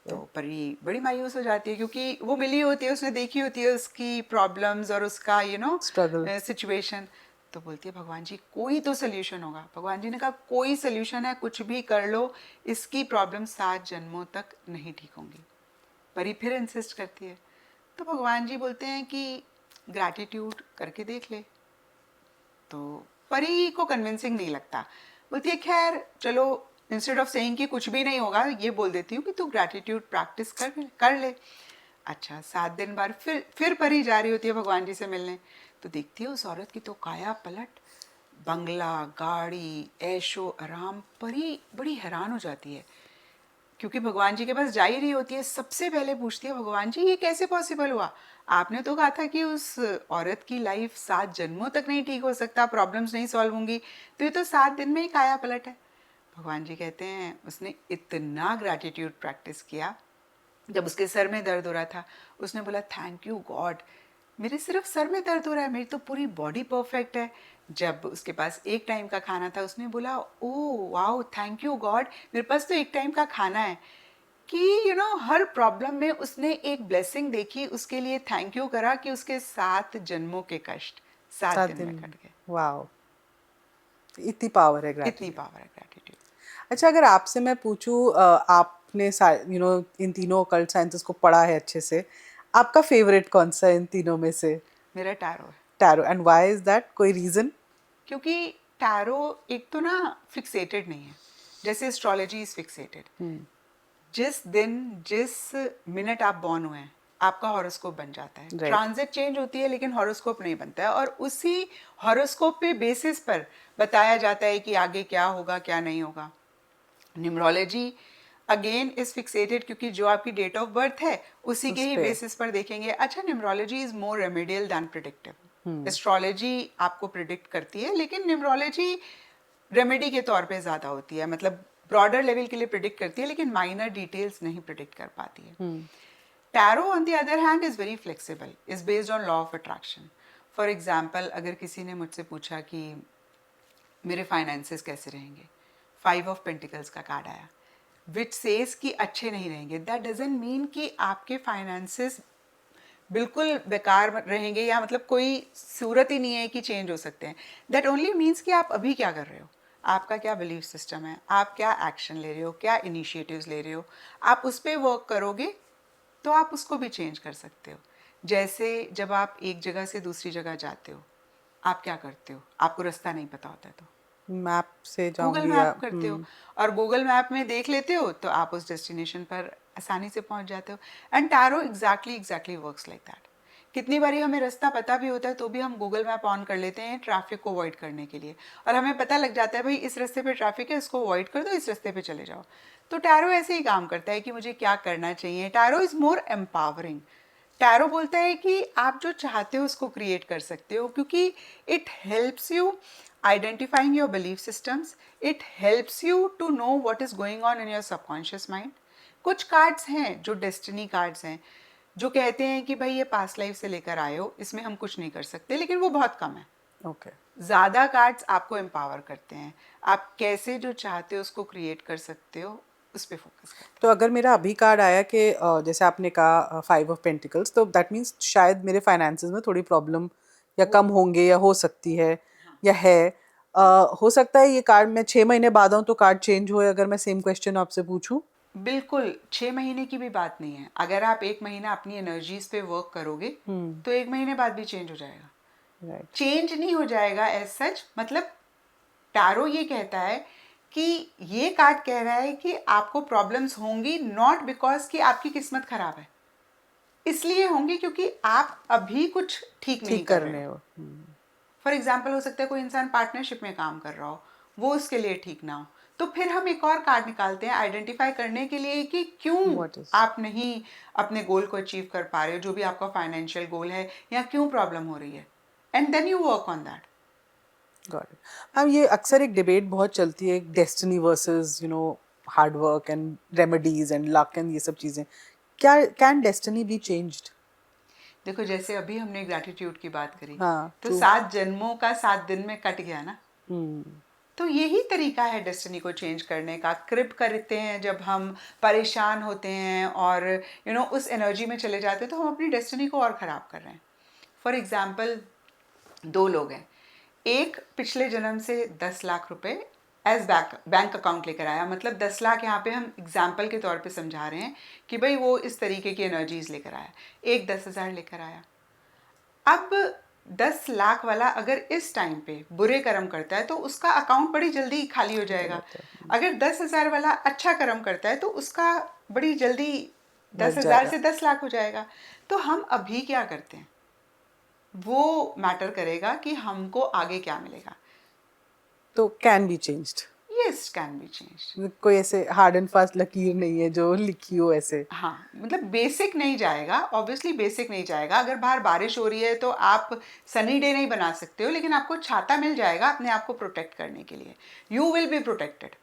तो परी बड़ी मायूस हो जाती है, क्योंकि वो मिली होती है, उसने देखी होती है उसकी प्रॉब्लम्स और उसका स्ट्रगल। सिचुएशन। तो बोलती है भगवान जी कोई तो सोल्यूशन होगा। भगवान जी ने कहा कोई सोल्यूशन है, कुछ भी कर लो, इसकी प्रॉब्लम 7 जन्मों तक नहीं ठीक होंगी। परी फिर इंसिस्ट करती है। तो भगवान जी बोलते हैं कि ग्रैटिट्यूड करके देख ले। तो परी को कन्विंसिंग नहीं लगता, बोलती है खैर चलो, इंस्टेड ऑफ सेइंग कि कुछ भी नहीं होगा, ये बोल देती हूँ कि तू ग्रैटिट्यूड प्रैक्टिस कर ले। अच्छा 7 दिन बाद फिर परी जा रही होती है भगवान जी से मिलने। तो देखती है उस औरत की तो काया पलट, बंगला, गाड़ी, ऐशो आराम। परी बड़ी हैरान हो जाती है, क्योंकि भगवान जी के पास जा ही रही होती है। सबसे पहले पूछती है भगवान जी ये कैसे पॉसिबल हुआ? आपने तो कहा था कि उस औरत की लाइफ 7 जन्मों तक नहीं ठीक हो सकता, प्रॉब्लम्स नहीं सॉल्व होंगी, तो ये तो 7 दिन में ही काया पलट है। भगवान जी कहते हैं उसने इतना ग्रैटिट्यूड प्रैक्टिस किया, जब उसके सर में दर्द हो रहा था उसने बोला थैंक यू गॉड, मेरे सिर्फ सर में दर्द हो रहा है, मेरी तो पूरी बॉडी परफेक्ट है। जब उसके पास एक टाइम का खाना था उसने बोला oh wow thank you God, मेरे पास तो एक टाइम का खाना है। कि हर प्रॉब्लम में उसने एक ब्लेसिंग देखी, उसके लिए थैंक यू करा कि उसके 7 जन्मों के कष्ट 7 7 दिन में दिन कट गए। वाओ, इतनी पावर है इतनी ग्रैटिट्यूड। पावर है ग्रैटिट्यूड। अच्छा, अगर आपसे मैं पूछूं, आपने इन तीनों ऑकल्ट साइंसेस को पढ़ा है अच्छे से, आपका फेवरेट कौन सा है इन तीनों में से? मेरा टैरो है। Tarot, and why is that? कोई रीजन? क्योंकि टैरो एक तो ना फिक्सेटेड नहीं है, जैसे एस्ट्रोलॉजी इज फिक्सेटेड। जिस दिन जिस मिनट आप बॉर्न हुए हैं आपका हॉरोस्कोप बन जाता है। Right. ट्रांजिट चेंज होती है लेकिन हॉरोस्कोप नहीं बनता है, और उसी हॉरोस्कोप पे बेसिस पर बताया जाता है कि आगे क्या होगा क्या नहीं होगा। न्यूमरोलॉजी अगेन इज फिक्सेटेड, क्योंकि जो आपकी डेट ऑफ बर्थ है उसी के ही बेसिस पर देखेंगे। अच्छा, numerology is more remedial than predictive. Astrology आपको प्रिडिक्ट करती है, लेकिन न्यूमरोलॉजी रेमेडी के तौर पे ज़्यादा होती है, मतलब ब्रॉडर लेवल के लिए प्रिडिक्ट करती है लेकिन माइनर डिटेल्स नहीं प्रिडिक्ट कर पाती है। Tarot on the other hand is very flexible, is based on law of attraction. For example, अगर किसी ने मुझसे पूछा कि मेरे फाइनेंसेस कैसे रहेंगे, 5 ऑफ पेंटिकल्स का कार्ड आया विच सेज कि अच्छे नहीं रहेंगे, दैट डजंट मीन कि आपके फाइनेंसेस बिल्कुल बेकार रहेंगे, या मतलब कोई सूरत ही नहीं है कि चेंज हो सकते हैं। दैट ओनली मीन्स कि आप अभी क्या कर रहे हो, आपका क्या बिलीफ सिस्टम है, आप क्या एक्शन ले रहे हो, क्या इनिशिएटिव्स ले रहे हो, आप उस पर वर्क करोगे तो आप उसको भी चेंज कर सकते हो। जैसे जब आप एक जगह से दूसरी जगह जाते हो, आप क्या करते हो, आपको रास्ता नहीं पता होता है तो मैप से गूगल जाऊंगी मैप करते हो, और गूगल मैप में देख लेते हो तो आप उस डेस्टिनेशन पर आसानी से पहुंच जाते हो। And tarot exactly works like that. कितनी बारी हमें रास्ता पता भी होता है तो भी हम गूगल मैप ऑन कर लेते हैं ट्रैफिक को अवॉइड करने के लिए, और हमें पता लग जाता है भाई इस रास्ते पे ट्रैफिक है, इसको अवॉइड कर दो, इस रास्ते पे चले जाओ। तो टैरो ऐसे ही काम करता है कि मुझे क्या करना चाहिए। Tarot is more empowering. Tarot बोलता है कि आप जो चाहते हो उसको क्रिएट कर सकते हो, क्योंकि it helps you identifying your belief systems, it helps you to know what is going on in your subconscious mind. कुछ कार्ड्स हैं जो डेस्टिनी कार्ड्स हैं, जो कहते हैं कि भाई ये पास्ट लाइफ से लेकर आए हो, इसमें हम कुछ नहीं कर सकते, लेकिन वो बहुत कम है। ओके। ज़्यादा कार्ड्स आपको एम्पावर करते हैं, आप कैसे जो चाहते हो उसको क्रिएट कर सकते हो, उस पर फोकस करते तो अगर मेरा अभी कार्ड आया कि जैसे आपने कहा 5 ऑफ पेंटिकल्स, तो दैट मीन्स शायद मेरे फाइनेंसेस में थोड़ी प्रॉब्लम या कम होंगे या हो सकती है या है। हो सकता है ये कार्ड मैं 6 महीने बाद आऊँ तो कार्ड चेंज हो, अगर मैं सेम क्वेश्चन आपसे पूछूं? हैं। बिल्कुल 6 महीने की भी बात नहीं है, अगर आप 1 महीना अपनी एनर्जीज पे वर्क करोगे तो 1 महीने बाद भी चेंज हो जाएगा। राइट। चेंज नहीं हो जाएगा एज सच, मतलब टैरो ये कहता है कि ये कार्ड कह रहा है कि आपको प्रॉब्लम्स होंगी, नॉट बिकॉज कि आपकी किस्मत खराब है, इसलिए होंगी क्योंकि आप अभी कुछ ठीक नहीं ठीक कर रहे करने हो। हो। फॉर एग्जाम्पल, हो सकता है कोई इंसान पार्टनरशिप में काम कर रहा हो, वो उसके लिए ठीक ना हो, तो फिर हम एक और कार्ड निकालते हैं आइडेंटिफाई करने के लिए कि क्यों व्हाट इज आप नहीं अपने गोल को अचीव कर पा रहे हो, जो भी आपका फाइनेंशियल गोल है, या क्यों प्रॉब्लम हो रही है, and then you work on that. Got it. हम ये अक्सर एक डिबेट बहुत चलती है, destiny versus hard work and remedies and luck एंड ये सब चीजें। क्या कैन डेस्टिनी बी चेंज्ड? देखो, जैसे अभी हमने ग्रैटिट्यूड की बात करी, हाँ, तो ट्रू। 7 जन्मों का 7 दिन में कट गया ना। तो यही तरीका है डेस्टिनी को चेंज करने का। क्रिप करते हैं जब हम परेशान होते हैं और उस एनर्जी में चले जाते हैं, तो हम अपनी डेस्टिनी को और ख़राब कर रहे हैं। फॉर एग्ज़ाम्पल, 2 लोग हैं, एक पिछले जन्म से 10 लाख रुपए एज बैंक अकाउंट लेकर आया, मतलब 10 लाख यहाँ पे हम एग्जाम्पल के तौर पे समझा रहे हैं कि भाई वो इस तरीके की एनर्जीज लेकर आया। एक 10,000 लेकर आया। अब 10 लाख वाला अगर इस टाइम पे बुरे कर्म करता है तो उसका अकाउंट बड़ी जल्दी खाली हो जाएगा। अगर 10,000 वाला अच्छा कर्म करता है तो उसका बड़ी जल्दी 10,000 से 10 लाख हो जाएगा। तो हम अभी क्या करते हैं वो मैटर करेगा कि हमको आगे क्या मिलेगा। तो can be changed. Yes, can be changed. कोई ऐसे हार्ड एंड फास्ट लकीर नहीं है जो लिखी हो ऐसे। हाँ, मतलब बेसिक नहीं जाएगा, ऑब्वियसली बेसिक नहीं जाएगा। अगर बाहर बारिश हो रही है तो आप सनी डे नहीं बना सकते हो, लेकिन आपको छाता मिल जाएगा अपने आप को प्रोटेक्ट करने के लिए। You will be protected.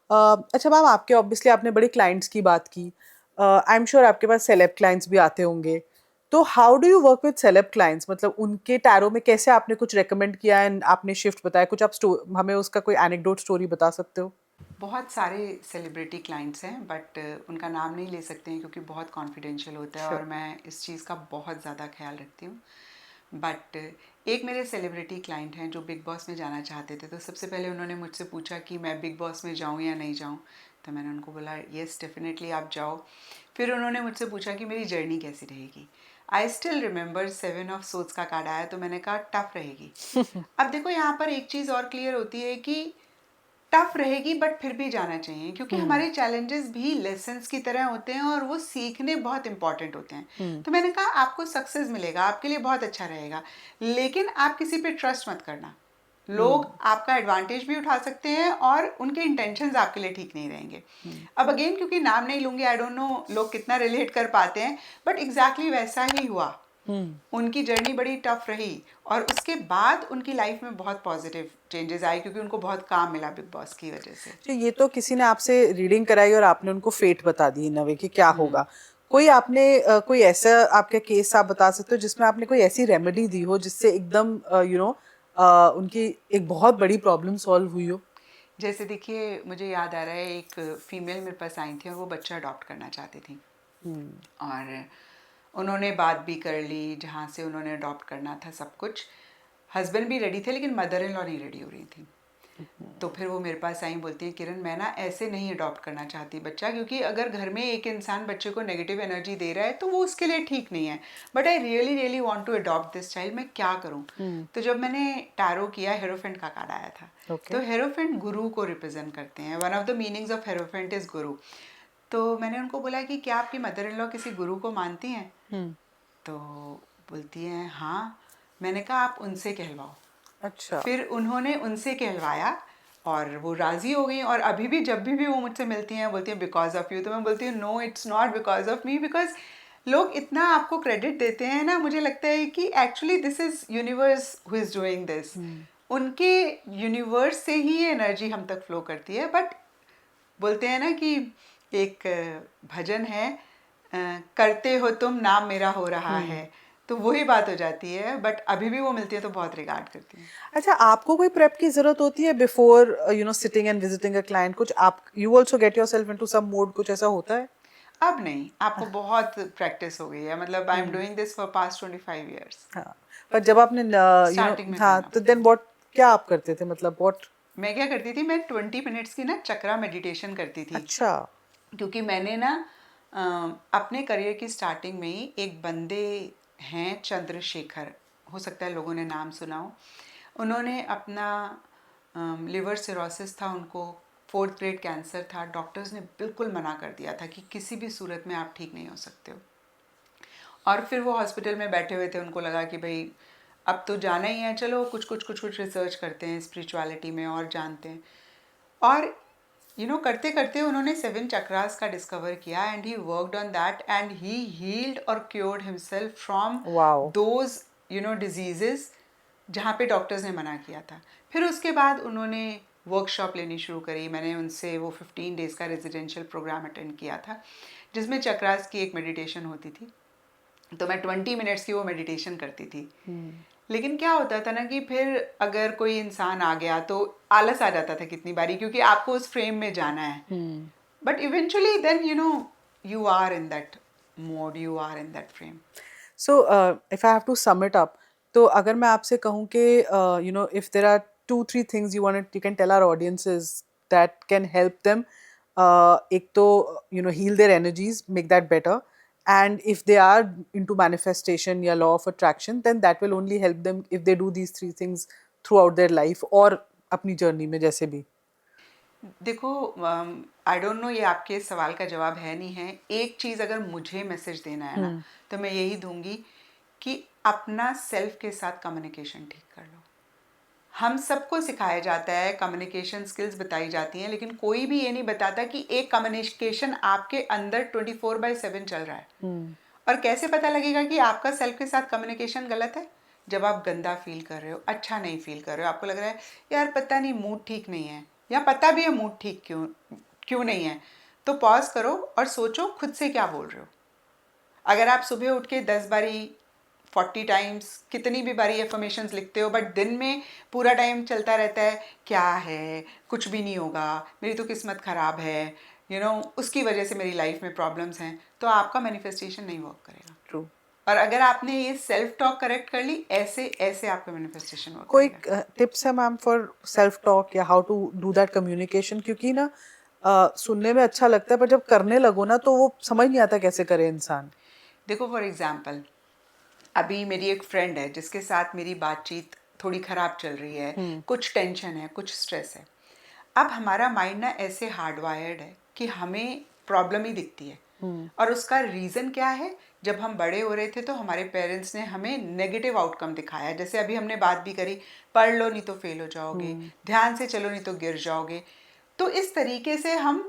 अच्छा मैम, आपके ऑब्वियसली आपने बड़े क्लाइंट्स की बात की, आई एम श्योर आपके पास सेलेब क्लाइंट्स भी आते होंगे। तो how do you work with celeb clients, मतलब उनके टैरो में कैसे आपने कुछ रेकमेंड किया एंड आपने शिफ्ट बताया, कुछ आप हमें उसका कोई एनेक्डोट स्टोरी बता सकते हो? बहुत सारे सेलिब्रिटी क्लाइंट्स हैं, बट उनका नाम नहीं ले सकते हैं क्योंकि बहुत कॉन्फिडेंशियल होता है। Sure. और मैं इस चीज़ का बहुत ज़्यादा ख्याल रखती हूँ। बट एक मेरे सेलिब्रिटी क्लाइंट हैं जो बिग बॉस में जाना चाहते थे। तो सबसे पहले उन्होंने मुझसे पूछा कि मैं बिग बॉस में जाऊँ या नहीं जाऊँ। तो मैंने उनको बोला येस डेफिनेटली आप जाओ। फिर उन्होंने मुझसे पूछा कि मेरी जर्नी कैसी रहेगी। I still remember 7 of shots का कार्ड आया तो मैंने कहा टफ रहेगी। अब देखो यहाँ पर एक चीज़ और क्लियर होती है कि टफ रहेगी बट फिर भी जाना चाहिए, क्योंकि हमारे चैलेंजेस भी लेसन्स की तरह होते हैं और वो सीखने बहुत इंपॉर्टेंट होते हैं। तो मैंने कहा आपको सक्सेस मिलेगा, आपके लिए बहुत अच्छा रहेगा, लेकिन आप किसी पे ट्रस्ट मत करना। लोग आपका एडवांटेज भी उठा सकते हैं और उनके इंटेंशंस आपके लिए ठीक नहीं रहेंगे। अब अगेन क्योंकि नाम नहीं लूंगी, आई डोंट नो लोग कितना रिलेट कर पाते हैं, बट एग्जैक्टली वैसा ही हुआ। उनकी जर्नी बड़ी टफ रही और उसके बाद उनकी लाइफ में बहुत पॉजिटिव चेंजेस आए क्योंकि उनको बहुत काम मिला बिग बॉस की वजह से। तो ये तो किसी ने आपसे रीडिंग कराई और आपने उनको फेट बता दी इन अ वे कि क्या होगा। कोई आपने कोई ऐसा आपका केस आप बता सकते हो जिसमें आपने कोई ऐसी रेमेडी दी हो जिससे एकदम उनकी एक बहुत बड़ी प्रॉब्लम सॉल्व हुई हो? जैसे देखिए, मुझे याद आ रहा है एक फीमेल मेरे पास आई थी और वो बच्चा अडॉप्ट करना चाहती थी। और उन्होंने बात भी कर ली, जहाँ से उन्होंने अडॉप्ट करना था सब कुछ। हस्बैंड भी रेडी थे लेकिन मदर इन लॉ नहीं रेडी हो रही थी। तो फिर वो मेरे पास आई, बोलती हैं किरण मैं ना ऐसे नहीं अडॉप्ट करना चाहती बच्चा, क्योंकि अगर घर में एक इंसान बच्चे को नेगेटिव एनर्जी दे रहा है तो वो उसके लिए ठीक नहीं है। But I really really want to adopt this child, मैं क्या करूँ? तो जब मैंने टैरो किया, हेरोफेंट का कार्ड आया था। Okay. तो हेरोफेंट गुरु को रिप्रेजेंट करते हैं। One of the meanings of hierophant is गुरु। तो मैंने उनको बोला कि क्या आपकी मदर इन लॉ किसी गुरु को मानती हैं? तो बोलती हैं हाँ। मैंने कहा आप उनसे कहलवाओ। अच्छा। फिर उन्होंने उनसे कहलवाया और वो राज़ी हो गई। और अभी भी जब भी वो मुझसे मिलती हैं बोलती हैं बिकॉज ऑफ यू। तो मैं बोलती हूँ no, it's not because of me, because लोग इतना आपको क्रेडिट देते हैं ना, मुझे लगता है कि actually this is universe who is doing this. उनके यूनिवर्स से ही ये एनर्जी हम तक फ्लो करती है। बट बोलते हैं ना कि एक भजन है, करते हो तुम नाम मेरा हो रहा है, तो वही बात हो जाती है। बट अभी भी वो मिलती है तो बहुत रिगार्ड करती हैं। अच्छा, आपको कोई प्रेप की जरूरत होती है before sitting and visiting a client? कुछ आप you also get yourself into some mode, कुछ ऐसा होता है? अब नहीं, आपको बहुत प्रैक्टिस हो गई है। मतलब I am doing this for past 25 years. हाँ, पर जब आपने स्टार्टिंग में हाँ, करना तो देन व्हाट, क्या आप करते थे, मतलब व्हाट? मैं क्या करती थी, मैं 20 मिनट्स की ना चक्रा मेडिटेशन करती थी। अच्छा। क्योंकि मैंने ना अपने करियर की स्टार्टिंग में ही एक बंदे हैं चंद्रशेखर, हो सकता है लोगों ने नाम सुना हो। उन्होंने अपना लिवर सिरोसिस था उनको, 4th ग्रेड कैंसर था। डॉक्टर्स ने बिल्कुल मना कर दिया था कि किसी भी सूरत में आप ठीक नहीं हो सकते हो। और फिर वो हॉस्पिटल में बैठे हुए थे, उनको लगा कि भाई अब तो जाना ही है, चलो कुछ रिसर्च करते हैं स्पिरिचुअलिटी में और जानते हैं। और करते करते उन्होंने 7 चक्रास का डिस्कवर किया and he worked on that and he healed और cured himself from wow. Those diseases जहाँ पे डॉक्टर्स ने मना किया था। फिर उसके बाद उन्होंने वर्कशॉप लेनी शुरू करी। मैंने उनसे वो 15 डेज़ का रेजिडेंशियल प्रोग्राम अटेंड किया था जिसमें चक्रास की एक मेडिटेशन होती थी। तो मैं 20 मिनट्स की वो मेडिटेशन करती थी। लेकिन क्या होता था ना कि फिर अगर कोई इंसान आ गया तो आलस आ जाता था कितनी बारी, क्योंकि आपको उस फ्रेम में जाना है। But eventually then you are in that mode, you are in that frame. So, if I have to sum it up, तो अगर मैं आपसे कहूँ कि you know if there are 2-3 things you can tell our audiences that can help them, एक तो you know heal their energies, make that better, and if they are into manifestation या law of attraction, then that will only help them if they do these 3 things throughout their life और अपनी journey में जैसे भी. देखो, I don't know ये आपके सवाल का जवाब है नहीं है। एक चीज़ अगर मुझे मैसेज देना है ना, तो मैं यही दूंगी कि अपना सेल्फ के साथ कम्युनिकेशन ठीक कर लो। हम सबको सिखाया जाता है, कम्युनिकेशन स्किल्स बताई जाती हैं, लेकिन कोई भी ये नहीं बताता कि एक कम्युनिकेशन आपके अंदर 24/7 चल रहा है। और कैसे पता लगेगा कि आपका सेल्फ के साथ कम्युनिकेशन गलत है? जब आप गंदा फील कर रहे हो, अच्छा नहीं फील कर रहे हो, आपको लग रहा है यार पता नहीं मूड ठीक नहीं है, या पता भी है मूड ठीक क्यों क्यों नहीं है, तो पॉज करो और सोचो खुद से क्या बोल रहे हो। अगर आप सुबह उठ के 10 बारी 40 टाइम्स कितनी भी बारी एफर्मेशंस लिखते हो, बट दिन में पूरा टाइम चलता रहता है क्या है, कुछ भी नहीं होगा, मेरी तो किस्मत ख़राब है, यू नो उसकी वजह से मेरी लाइफ में प्रॉब्लम्स हैं, तो आपका मैनिफेस्टेशन नहीं वर्क करेगा। ट्रू. और अगर आपने ये सेल्फ टॉक करेक्ट कर ली, ऐसे ऐसे आपका मैनिफेस्टेशन वर्क कोई करेगा। टिप्स है मैम फॉर सेल्फ टॉक या how to do that communication? क्योंकि ना सुनने में अच्छा लगता है पर जब करने लगो ना तो वो समझ नहीं आता कैसे करे इंसान. देखो फॉर एग्जाम्पल, अभी मेरी एक फ्रेंड है जिसके साथ मेरी बातचीत थोड़ी ख़राब चल रही है, कुछ टेंशन है, कुछ स्ट्रेस है। अब हमारा माइंड ना ऐसे हार्डवायर्ड है कि हमें प्रॉब्लम ही दिखती है। और उसका रीज़न क्या है? जब हम बड़े हो रहे थे तो हमारे पेरेंट्स ने हमें नेगेटिव आउटकम दिखाया। जैसे अभी हमने बात भी करी, पढ़ लो नहीं तो फेल हो जाओगे, ध्यान से चलो नहीं तो गिर जाओगे। तो इस तरीके से हम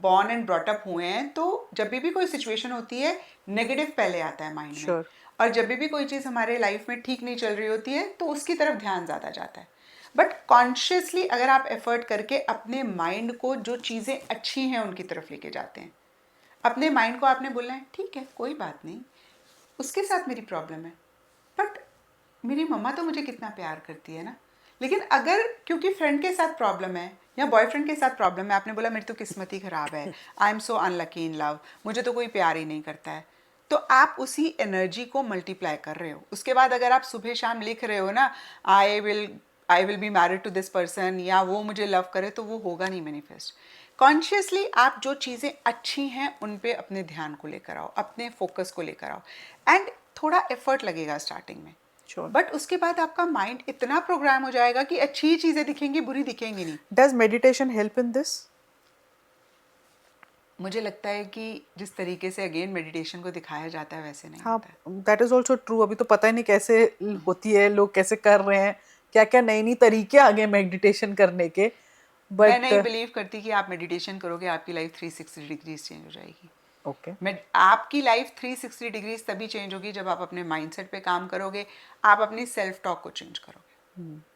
बॉर्न एंड ब्रॉट अप हुए हैं, तो जब भी कोई सिचुएशन होती है नेगेटिव पहले आता है माइंड में। Sure. और जब भी कोई चीज़ हमारे लाइफ में ठीक नहीं चल रही होती है तो उसकी तरफ ध्यान ज़्यादा जाता है। बट कॉन्शियसली अगर आप एफर्ट करके अपने माइंड को जो चीज़ें अच्छी हैं उनकी तरफ लेके जाते हैं, अपने माइंड को आपने बोलना है ठीक है कोई बात नहीं, उसके साथ मेरी प्रॉब्लम है, बट मेरी मम्मा तो मुझे कितना प्यार करती है ना। लेकिन अगर क्योंकि फ्रेंड के साथ प्रॉब्लम है या बॉयफ्रेंड के साथ प्रॉब्लम है, आपने बोला मेरी तो किस्मत ही ख़राब है, I am so unlucky in love, मुझे तो कोई प्यार ही नहीं करता है, तो आप उसी एनर्जी को मल्टीप्लाई कर रहे हो। उसके बाद अगर आप सुबह शाम लिख रहे हो ना I will be married to this person, या वो मुझे लव करे, तो वो होगा नहीं मैनिफेस्ट। कॉन्शियसली आप जो चीज़ें अच्छी हैं उन पे अपने ध्यान को लेकर आओ, अपने फोकस को लेकर आओ, एंड थोड़ा एफर्ट लगेगा स्टार्टिंग में। Sure. बट उसके बाद आपका माइंड इतना प्रोग्राम हो जाएगा कि अच्छी चीज़ें दिखेंगी, बुरी दिखेंगी नहीं। Does meditation help in this? मुझे लगता है कि जिस तरीके से अगेन मेडिटेशन को दिखाया जाता है वैसे नहीं हाँ, होता है। That is also true. अभी तो पता ही नहीं कैसे होती है, लोग कैसे कर रहे हैं, क्या क्या नई नई तरीके आ गए मेडिटेशन करने के. मैं बट नहीं बिलीव करती कि आप मेडिटेशन करोगे आपकी लाइफ 360 डिग्रीज चेंज हो जाएगी। ओके. मैं आपकी लाइफ 360 डिग्रीज तभी चेंज होगी जब आप अपने माइंडसेट पे काम करोगे, आप अपनी सेल्फ टॉक को चेंज करोगे।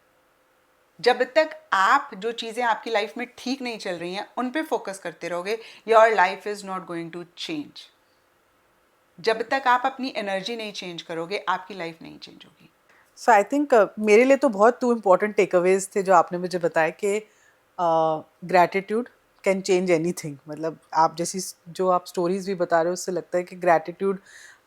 जब तक आप जो चीज़ें आपकी लाइफ में ठीक नहीं चल रही हैं उन पे फोकस करते रहोगे, your life is not going to change. जब तक आप अपनी एनर्जी नहीं चेंज करोगे आपकी लाइफ नहीं चेंज होगी। सो आई थिंक मेरे लिए तो बहुत 2 इम्पोर्टेंट टेकअवेज थे जो आपने मुझे बताया कि ग्रैटिट्यूड कैन चेंज एनीथिंग. मतलब आप जैसी जो आप स्टोरीज भी बता रहे हो उससे लगता है कि ग्रैटिट्यूड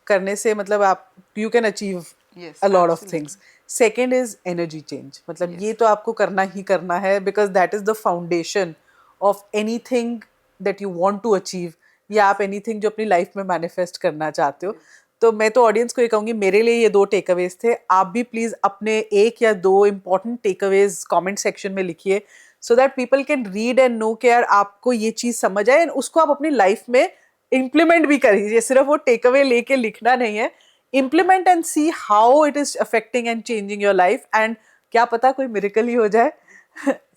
करने से मतलब आप you can achieve Yes, a lot of absolutely. things. Second is energy change. मतलब Yes. ये तो आपको करना ही करना है because that is the foundation of anything that you want to achieve, या आप anything जो अपनी लाइफ में मैनिफेस्ट करना चाहते हो. तो मैं तो ऑडियंस को ये कहूँगी, मेरे लिए ये 2 टेकअवेज थे. आप भी प्लीज़ अपने 1 या 2 इम्पॉर्टेंट टेकअवेज कमेंट सेक्शन में लिखिए so that people can read and know कि यार आपको ये चीज़ समझ आए, एंड उसको आप अपनी लाइफ में इम्प्लीमेंट भी करिए. सिर्फ वो टेकअवे लेके लिखना नहीं है, implement and see how it is affecting and changing your life, and क्या पता कोई miracle ही हो जाए.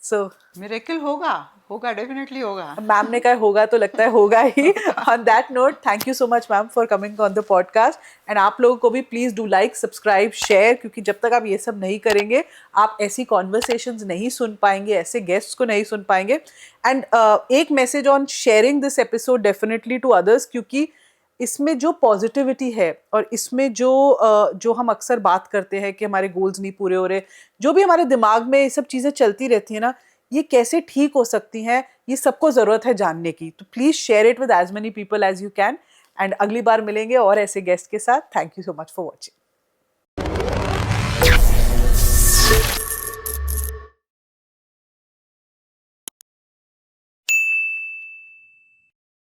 So मिरेकल होगा डेफिनेटली होगा। मैम ने कहा होगा तो लगता है होगा ही. On that note, thank you so much ma'am for coming on the podcast, and आप लोगों को भी please do like, subscribe, share, क्योंकि जब तक आप ये सब नहीं करेंगे आप ऐसी conversations नहीं सुन पाएंगे, ऐसे guests को नहीं सुन पाएंगे. And एक message on sharing this episode definitely to others, क्योंकि इसमें जो पॉजिटिविटी है और इसमें जो हम अक्सर बात करते हैं कि हमारे गोल्स नहीं पूरे हो रहे, जो भी हमारे दिमाग में ये सब चीज़ें चलती रहती हैं ना, ये कैसे ठीक हो सकती हैं, ये सबको ज़रूरत है जानने की. तो please share it with as many people as you can, and अगली बार मिलेंगे और ऐसे गेस्ट के साथ. Thank you so much for watching.